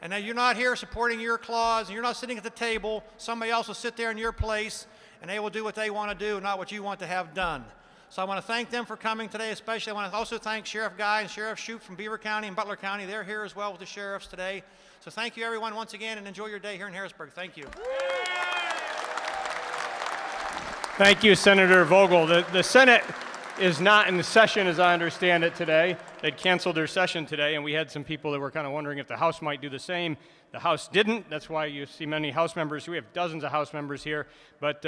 And now you're not here supporting your clause, and you're not sitting at the table. Somebody else will sit there in your place, and they will do what they want to do, not what you want to have done. So I want to thank them for coming today, especially. I want to also thank Sheriff Guy and Sheriff Shoup from Beaver County and Butler County. They're here as well with the sheriffs today. So thank you, everyone, once again, and enjoy your day here in Harrisburg. Thank you. Thank you, Senator Vogel. The Senate is not in session, as I understand it, today. They'd canceled their session today, and we had some people that were kind of wondering if the House might do the same. The House didn't. That's why you see many House members. We have dozens of House members here. But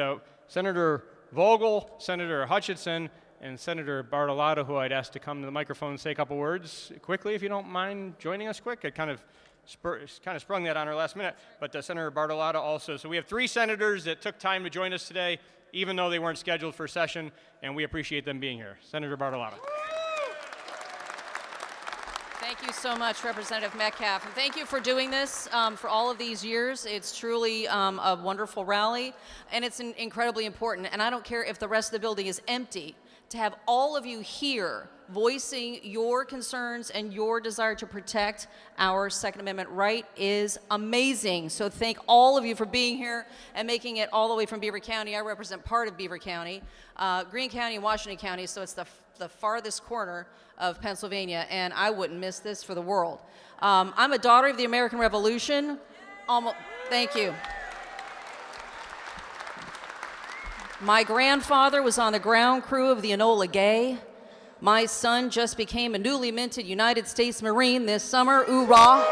Senator Vogel, Senator Hutchinson, and Senator Bartolotta, who I'd ask to come to the microphone and say a couple words quickly, if you don't mind joining us quick. I kind of sprung that on her last minute. But Senator Bartolotta also. So we have 3 senators that took time to join us today, even though they weren't scheduled for session, and we appreciate them being here. Senator Bartolotta. Thank you so much, Representative Metcalf. And thank you for doing this for all of these years. It's truly a wonderful rally, and it's incredibly important. And I don't care if the rest of the building is empty. To have all of you here voicing your concerns and your desire to protect our Second Amendment right is amazing. So thank all of you for being here and making it all the way from Beaver County. I represent part of Beaver County, Greene County and Washington County, so it's the farthest corner of Pennsylvania, and I wouldn't miss this for the world. I'm a daughter of the American Revolution. Thank you. My grandfather was on the ground crew of the Enola Gay. My son just became a newly minted United States Marine this summer. Hoorah!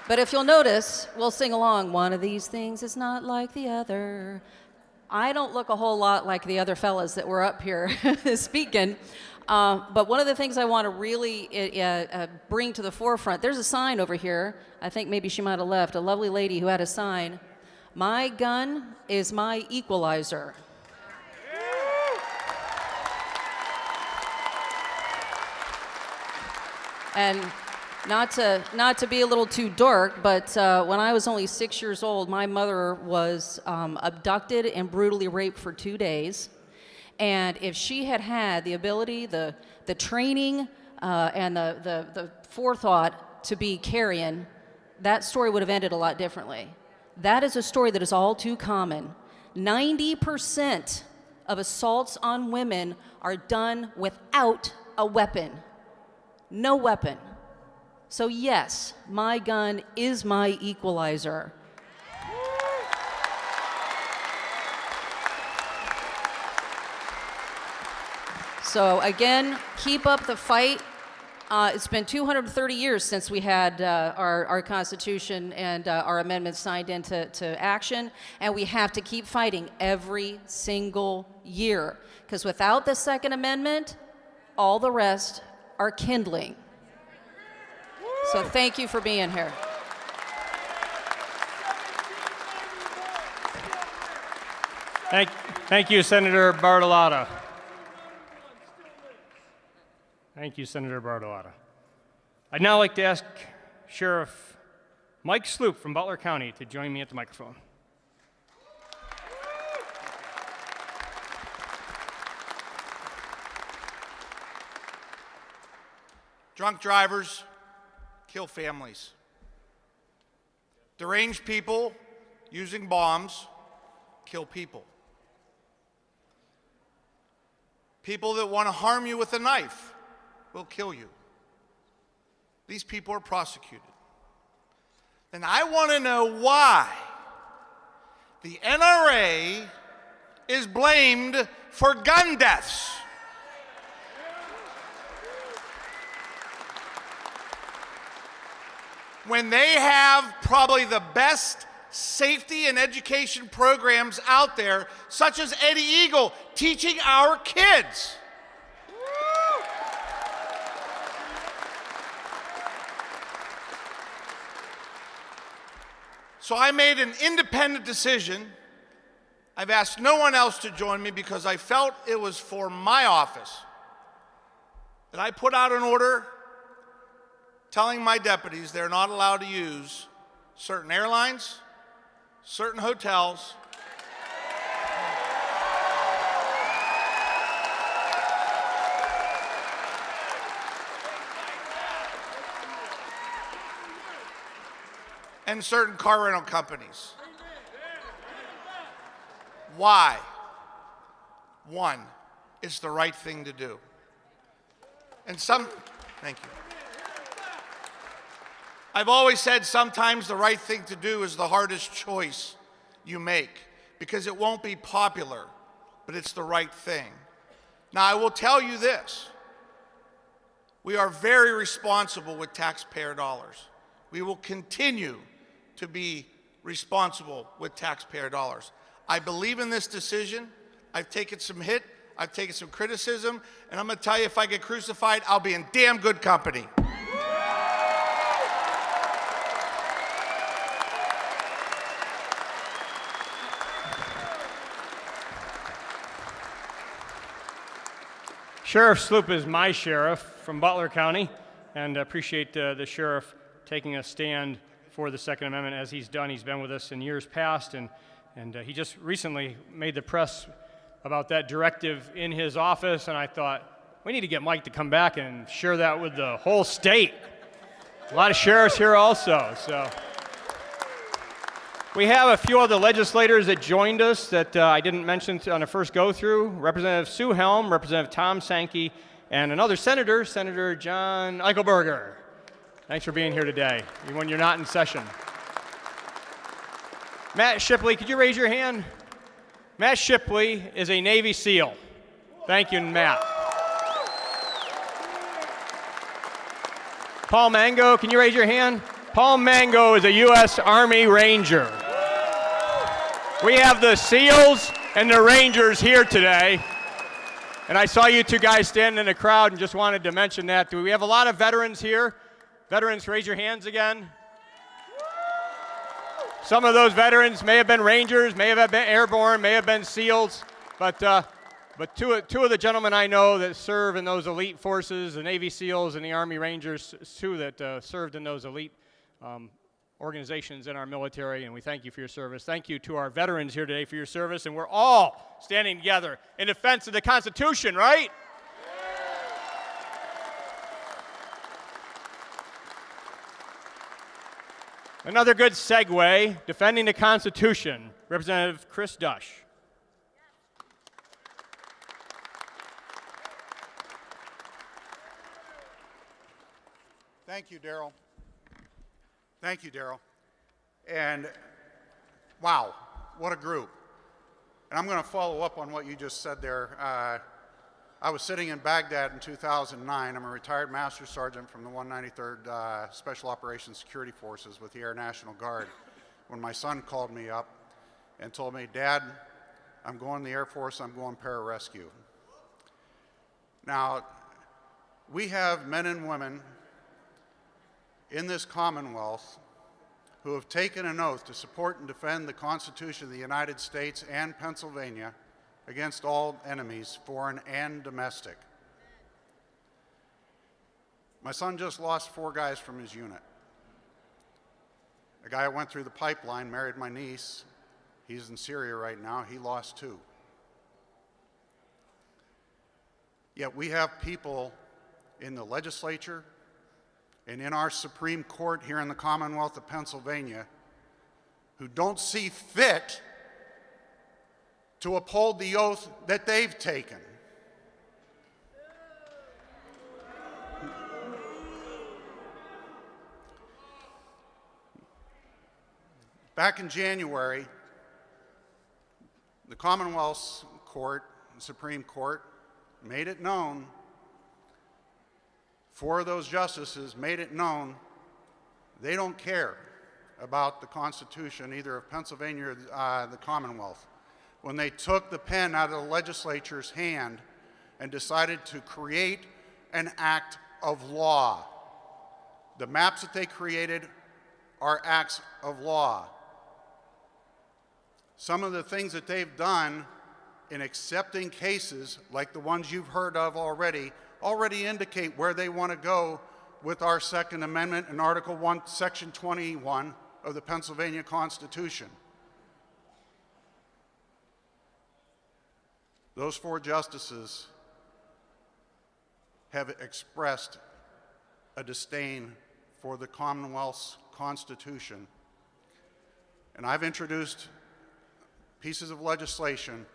But if you'll notice, we'll sing along. One of these things is not like the other. I don't look a whole lot like the other fellas that were up here speaking. But one of the things I want to really bring to the forefront, there's a sign over here. I think maybe she might have left. A lovely lady who had a sign. My gun is my equalizer. And not to be a little too dark, but when I was only 6 years old, my mother was abducted and brutally raped for 2 days. And if she had had the ability, the training, and the forethought to be carrion, that story would have ended a lot differently. That is a story that is all too common. 90% of assaults on women are done without a weapon. No weapon. So yes, my gun is my equalizer. So again, keep up the fight. It's been 230 years since we had our Constitution and our amendments signed into action, and we have to keep fighting every single year, because without the Second Amendment, all the rest are kindling. So thank you for being here. Thank you, Senator Bartolotta. Thank you, Senator Bartolotta. I'd now like to ask Sheriff Mike Sloop from Butler County to join me at the microphone. Drunk drivers kill families. Deranged people using bombs kill people. People that want to harm you with a knife will kill you. These people are prosecuted. And I want to know why The NRA is blamed for gun deaths. When they have probably the best safety and education programs out there, such as Eddie Eagle teaching our kids. So I made an independent decision. I've asked no one else to join me because I felt it was for my office that I put out an order telling my deputies they're not allowed to use certain airlines, certain hotels, and certain car rental companies. Why? One, it's the right thing to do. And thank you. I've always said sometimes the right thing to do is the hardest choice you make because it won't be popular, but it's the right thing. Now, I will tell you this. We are very responsible with taxpayer dollars. We will continue to be responsible with taxpayer dollars. I believe in this decision. I've taken some hit, I've taken some criticism, and I'm gonna tell you, if I get crucified, I'll be in damn good company. Sheriff Sloop is my sheriff from Butler County, and I appreciate the sheriff taking a stand for the Second Amendment as he's done. He's been with us in years past, and he just recently made the press about that directive in his office, and I thought, we need to get Mike to come back and share that with the whole state. A lot of sheriffs here also, so. We have a few other legislators that joined us that I didn't mention on the first go-through. Representative Sue Helm, Representative Tom Sankey, and another senator, Senator John Eichelberger. Thanks for being here today, even when you're not in session. Matt Shipley, could you raise your hand? Matt Shipley is a Navy SEAL. Thank you, Matt. Paul Mango, can you raise your hand? Paul Mango is a U.S. Army Ranger. We have the SEALs and the Rangers here today. And I saw you two guys standing in the crowd and just wanted to mention that. Do we have a lot of veterans here? Veterans, raise your hands again. Some of those veterans may have been Rangers, may have been airborne, may have been SEALs, but two of the gentlemen I know that serve in those elite forces, the Navy SEALs and the Army Rangers, two that served in those elite organizations in our military, and we thank you for your service. Thank you to our veterans here today for your service, and we're all standing together in defense of the Constitution, right? Another good segue, defending the Constitution, Representative Cris Dush. Thank you, Darrell. Thank you, Darrell. And wow, what a group. And I'm going to follow up on what you just said there. I was sitting in Baghdad in 2009. I'm a retired Master Sergeant from the 193rd Special Operations Security Forces with the Air National Guard. When my son called me up and told me, Dad, I'm going to the Air Force, I'm going pararescue. Now, we have men and women in this Commonwealth who have taken an oath to support and defend the Constitution of the United States and Pennsylvania against all enemies, foreign and domestic. My son just lost 4 guys from his unit. A guy that went through the pipeline married my niece. He's in Syria right now. He lost 2. Yet we have people in the legislature and in our Supreme Court here in the Commonwealth of Pennsylvania who don't see fit to uphold the oath that they've taken. Back in January, The Commonwealth's court, the Supreme Court, made it known, 4 of those justices made it known they don't care about the Constitution, either of Pennsylvania or the Commonwealth. When they took the pen out of the legislature's hand and decided to create an act of law. The maps that they created are acts of law. Some of the things that they've done in accepting cases, like the ones you've heard of already indicate where they want to go with our Second Amendment and Article 1, Section 21 of the Pennsylvania Constitution. Those 4 justices have expressed a disdain for the Commonwealth's Constitution. And I've introduced pieces of legislation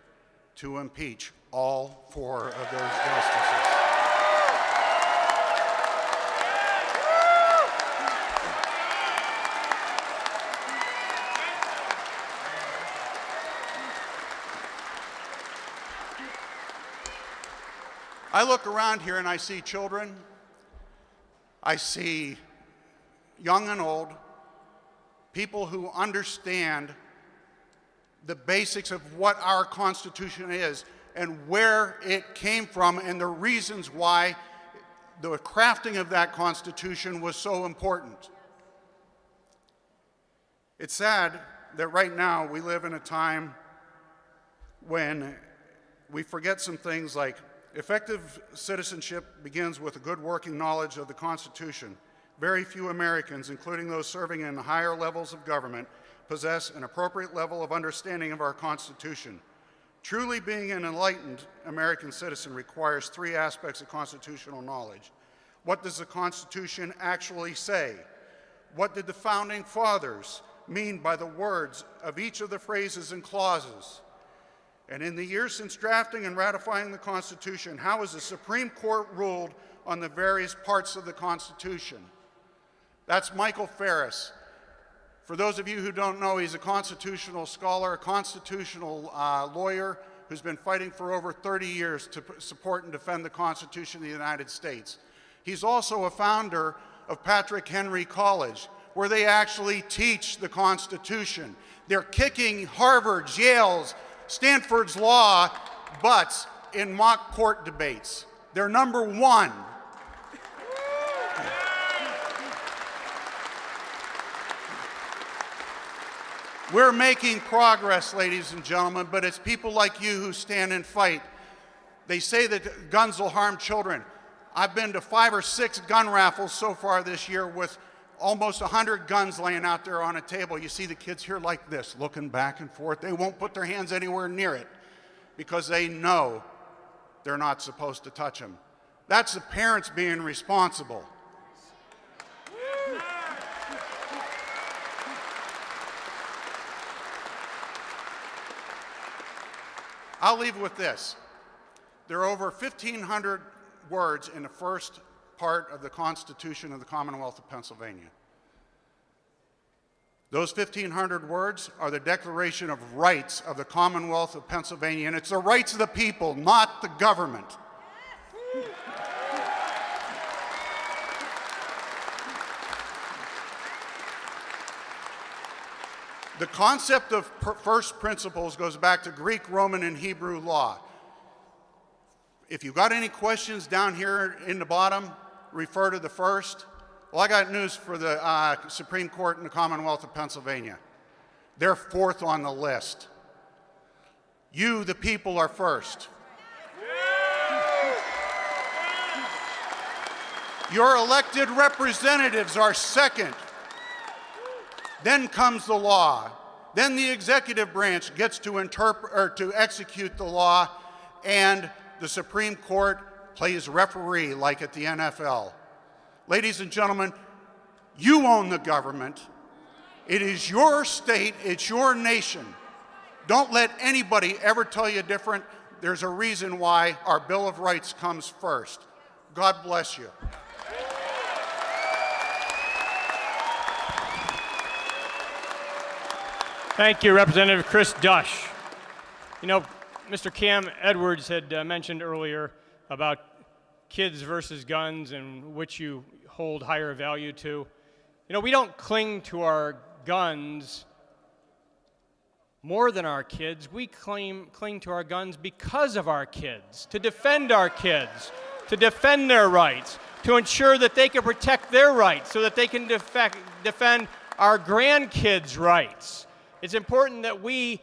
to impeach all 4 of those justices. I look around here and I see children, I see young and old, people who understand the basics of what our Constitution is and where it came from and the reasons why the crafting of that Constitution was so important. It's sad that right now we live in a time when we forget some things like effective citizenship begins with a good working knowledge of the Constitution. Very few Americans, including those serving in the higher levels of government, possess an appropriate level of understanding of our Constitution. Truly being an enlightened American citizen requires 3 aspects of constitutional knowledge. What does the Constitution actually say? What did the Founding Fathers mean by the words of each of the phrases and clauses? And in the years since drafting and ratifying the Constitution, how has the Supreme Court ruled on the various parts of the Constitution? That's Michael Ferris. For those of you who don't know, he's a constitutional scholar, a constitutional lawyer who's been fighting for over 30 years to support and defend the Constitution of the United States. He's also a founder of Patrick Henry College, where they actually teach the Constitution. They're kicking Harvard's, Yale's, Stanford's law butts in mock court debates. They're number 1. We're making progress, ladies and gentlemen, but it's people like you who stand and fight. They say that guns will harm children. I've been to 5 or 6 gun raffles so far this year with almost 100 guns laying out there on a table. You see the kids here like this, looking back and forth. They won't put their hands anywhere near it because they know they're not supposed to touch them. That's the parents being responsible. I'll leave with this. There are over 1,500 words in the first part of the Constitution of the Commonwealth of Pennsylvania. Those 1,500 words are the Declaration of Rights of the Commonwealth of Pennsylvania, and it's the rights of the people, not the government. The concept of first principles goes back to Greek, Roman, and Hebrew law. If you've got any questions down here in the bottom, refer to the first. Well, I got news for the Supreme Court in the Commonwealth of Pennsylvania. They're 4th on the list. You, the people, are first. Your elected representatives are second. Then comes the law. Then the executive branch gets to execute the law, and the Supreme Court plays referee like at the NFL. Ladies and gentlemen, you own the government. It is your state, it's your nation. Don't let anybody ever tell you different. There's a reason why our Bill of Rights comes first. God bless you. Thank you, Representative Cris Dush. You know, Mr. Cam Edwards had mentioned earlier about kids versus guns and which you hold higher value to. You know, we don't cling to our guns more than our kids. We cling to our guns because of our kids, to defend our kids, to defend their rights, to ensure that they can protect their rights so that they can defend our grandkids' rights. It's important that we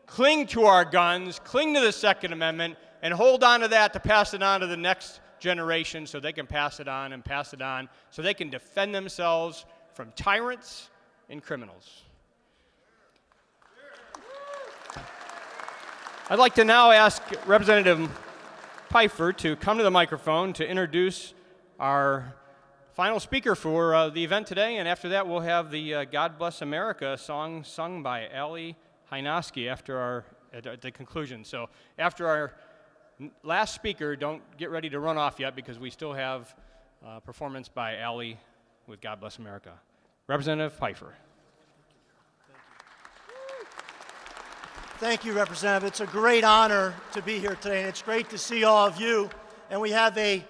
cling to our guns, cling to the Second Amendment, and hold on to that to pass it on to the next generation so they can pass it on and pass it on so they can defend themselves from tyrants and criminals. I'd like to now ask Representative Pfeiffer to come to the microphone to introduce our final speaker for the event today, and after that we'll have the God Bless America song sung by Allie Hynoski at the conclusion. So after our last speaker, don't get ready to run off yet because we still have a performance by Allie with God Bless America. Representative Pfeiffer. Thank you, Representative. It's a great honor to be here today, and it's great to see all of you. And we have a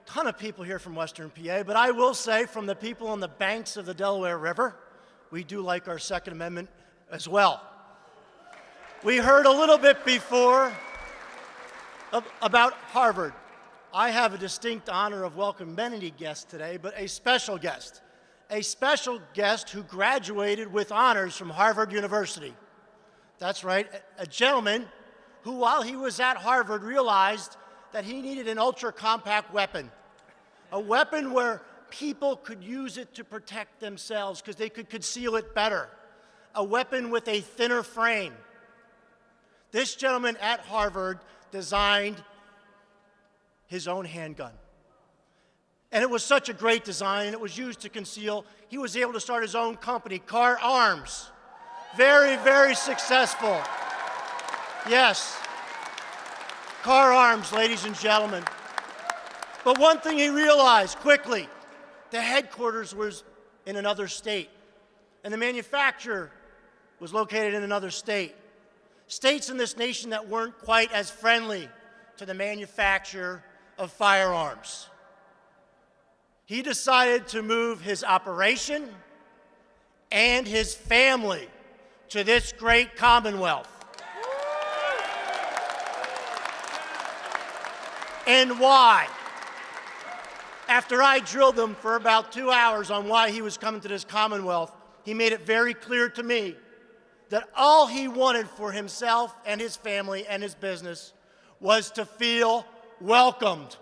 ton of people here from Western PA, but I will say from the people on the banks of the Delaware River, we do like our Second Amendment as well. We heard a little bit before about Harvard. I have a distinct honor of welcoming many guests today, but a special guest who graduated with honors from Harvard University. That's right, a gentleman who, while he was at Harvard, realized that he needed an ultra-compact weapon, a weapon where people could use it to protect themselves because they could conceal it better, a weapon with a thinner frame. This gentleman at Harvard designed his own handgun. And it was such a great design, and it was used to conceal. He was able to start his own company, Car Arms. Very, very successful. Yes, Car Arms, ladies and gentlemen. But one thing he realized quickly, the headquarters was in another state, and the manufacturer was located in another state. States in this nation that weren't quite as friendly to the manufacture of firearms. He decided to move his operation and his family to this great Commonwealth. And why? After I drilled him for about 2 hours on why he was coming to this Commonwealth, he made it very clear to me that all he wanted for himself and his family and his business was to feel welcomed.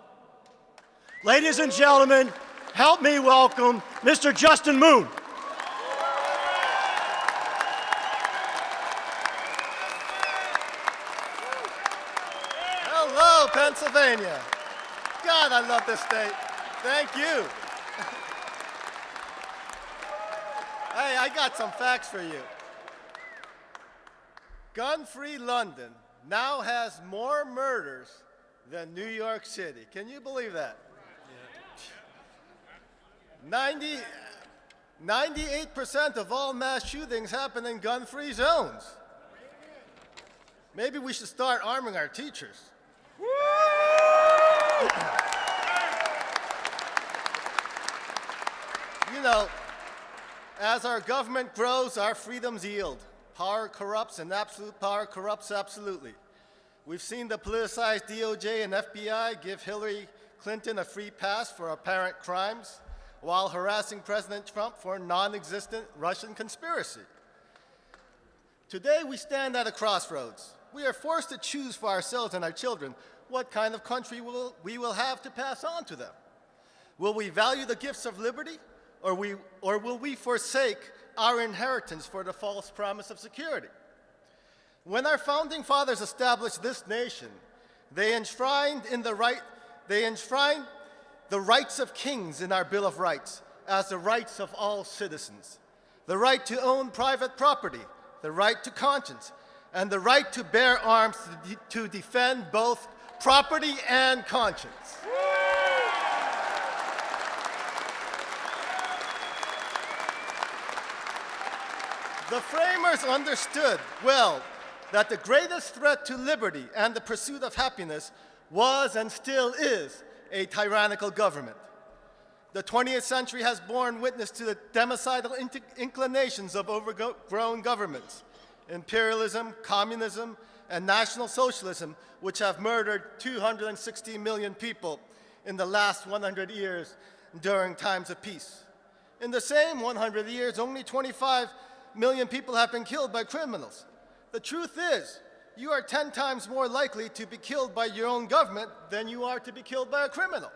Ladies and gentlemen, help me welcome Mr. Justin Moon. Hello, Pennsylvania. God, I love this state. Thank you. Hey, I got some facts for you. Gun-free London now has more murders than New York City. Can you believe that? 98% of all mass shootings happen in gun-free zones. Maybe we should start arming our teachers. You know, as our government grows, our freedoms yield. Power corrupts, and absolute power corrupts absolutely. We've seen the politicized DOJ and FBI give Hillary Clinton a free pass for apparent crimes while harassing President Trump for a non-existent Russian conspiracy. Today, we stand at a crossroads. We are forced to choose for ourselves and our children what kind of country we will have to pass on to them. Will we value the gifts of liberty, or will we forsake our inheritance for the false promise of security? When our founding fathers established this nation, they enshrined the rights of kings in our Bill of Rights as the rights of all citizens. The right to own private property, the right to conscience, and the right to bear arms to defend both property and conscience. The framers understood well that the greatest threat to liberty and the pursuit of happiness was and still is a tyrannical government. The 20th century has borne witness to the democidal inclinations of overgrown governments, imperialism, communism, and National Socialism, which have murdered 260 million people in the last 100 years during times of peace. In the same 100 years, only 25 million people have been killed by criminals. The truth is, you are 10 times more likely to be killed by your own government than you are to be killed by a criminal.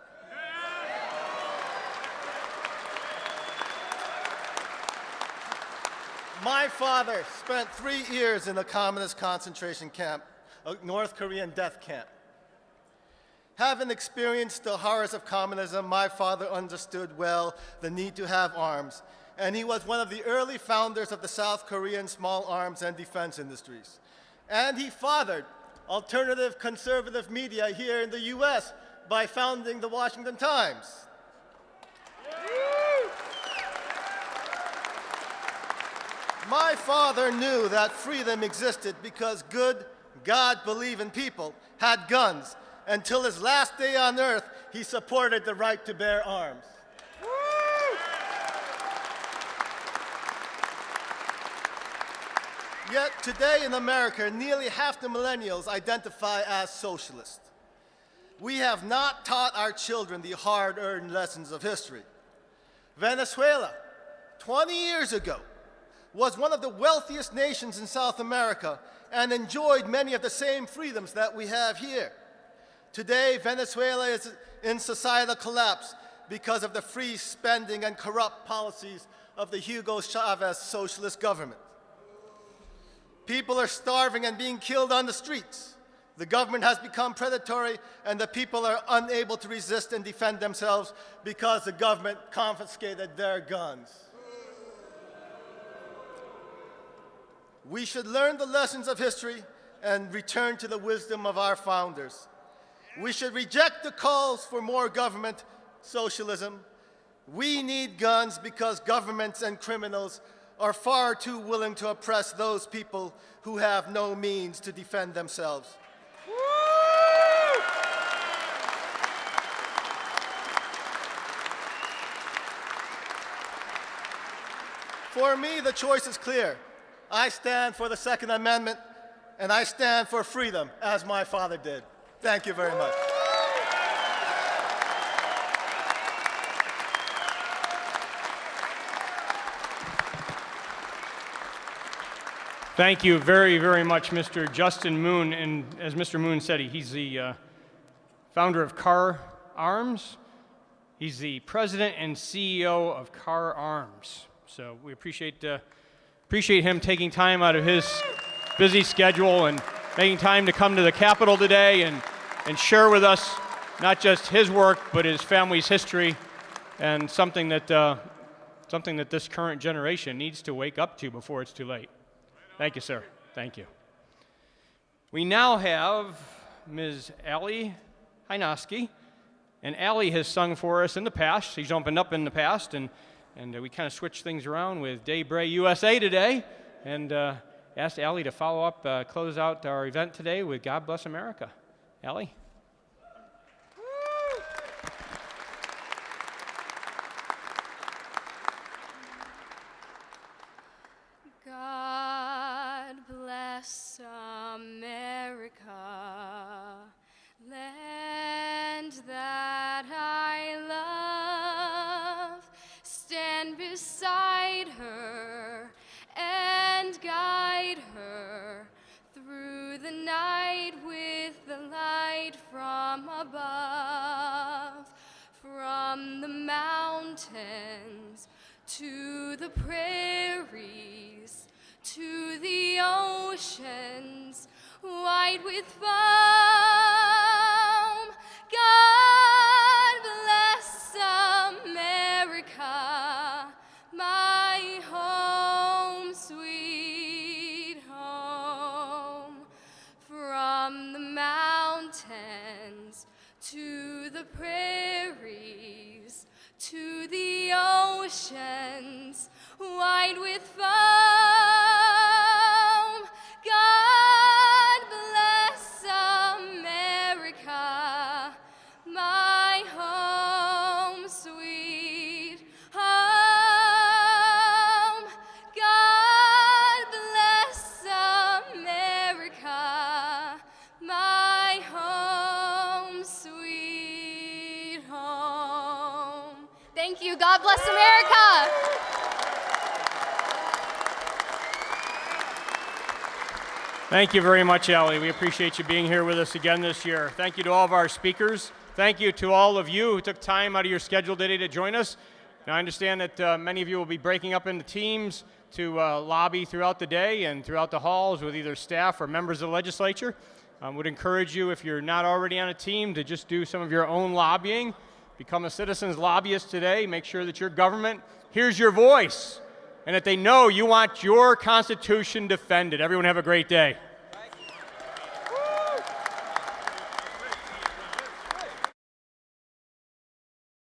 My father spent 3 years in a communist concentration camp, a North Korean death camp. Having experienced the horrors of communism, my father understood well the need to have arms, and he was one of the early founders of the South Korean small arms and defense industries. And he fathered alternative conservative media here in the US by founding the Washington Times. My father knew that freedom existed because good, God-believing people had guns. Until his last day on earth, he supported the right to bear arms. Yet today in America, nearly half the millennials identify as socialist. We have not taught our children the hard-earned lessons of history. Venezuela, 20 years ago, was one of the wealthiest nations in South America and enjoyed many of the same freedoms that we have here. Today, Venezuela is in societal collapse because of the free spending and corrupt policies of the Hugo Chavez socialist government. People are starving and being killed on the streets. The government has become predatory, and the people are unable to resist and defend themselves because the government confiscated their guns. We should learn the lessons of history and return to the wisdom of our founders. We should reject the calls for more government socialism. We need guns because governments and criminals are far too willing to oppress those people who have no means to defend themselves. For me, the choice is clear. I stand for the Second Amendment, and I stand for freedom, as my father did. Thank you very much. Thank you very, very much, Mr. Justin Moon. And as Mr. Moon said, he's the founder of Car Arms. He's the president and CEO of Car Arms. So we appreciate him taking time out of his busy schedule and making time to come to the Capitol today and share with us not just his work, but his family's history, and something that this current generation needs to wake up to before it's too late. Thank you, sir. Thank you. We now have Ms. Allie Hynoski, and Allie has sung for us in the past. She's opened up in the past, and we kind of switched things around with Daybreak USA today, and asked Allie to follow up, close out our event today with God Bless America. Allie? God bless America, land that I love. Stand beside her and guide her through the night with the light from above. From the mountains to the prairies, to the oceans, white with foam. God bless America, my home, sweet home. From the mountains to the prairies, to the oceans, white with foam. God Thank you. God bless America. Thank you very much, Ellie. We appreciate you being here with us again this year. Thank you to all of our speakers. Thank you to all of you who took time out of your schedule today to join us. Now, I understand that many of you will be breaking up into teams to lobby throughout the day and throughout the halls with either staff or members of the legislature. I would encourage you, if you're not already on a team, to just do some of your own lobbying. Become a citizen's lobbyist today. Make sure that your government hears your voice and that they know you want your Constitution defended. Everyone have a great day.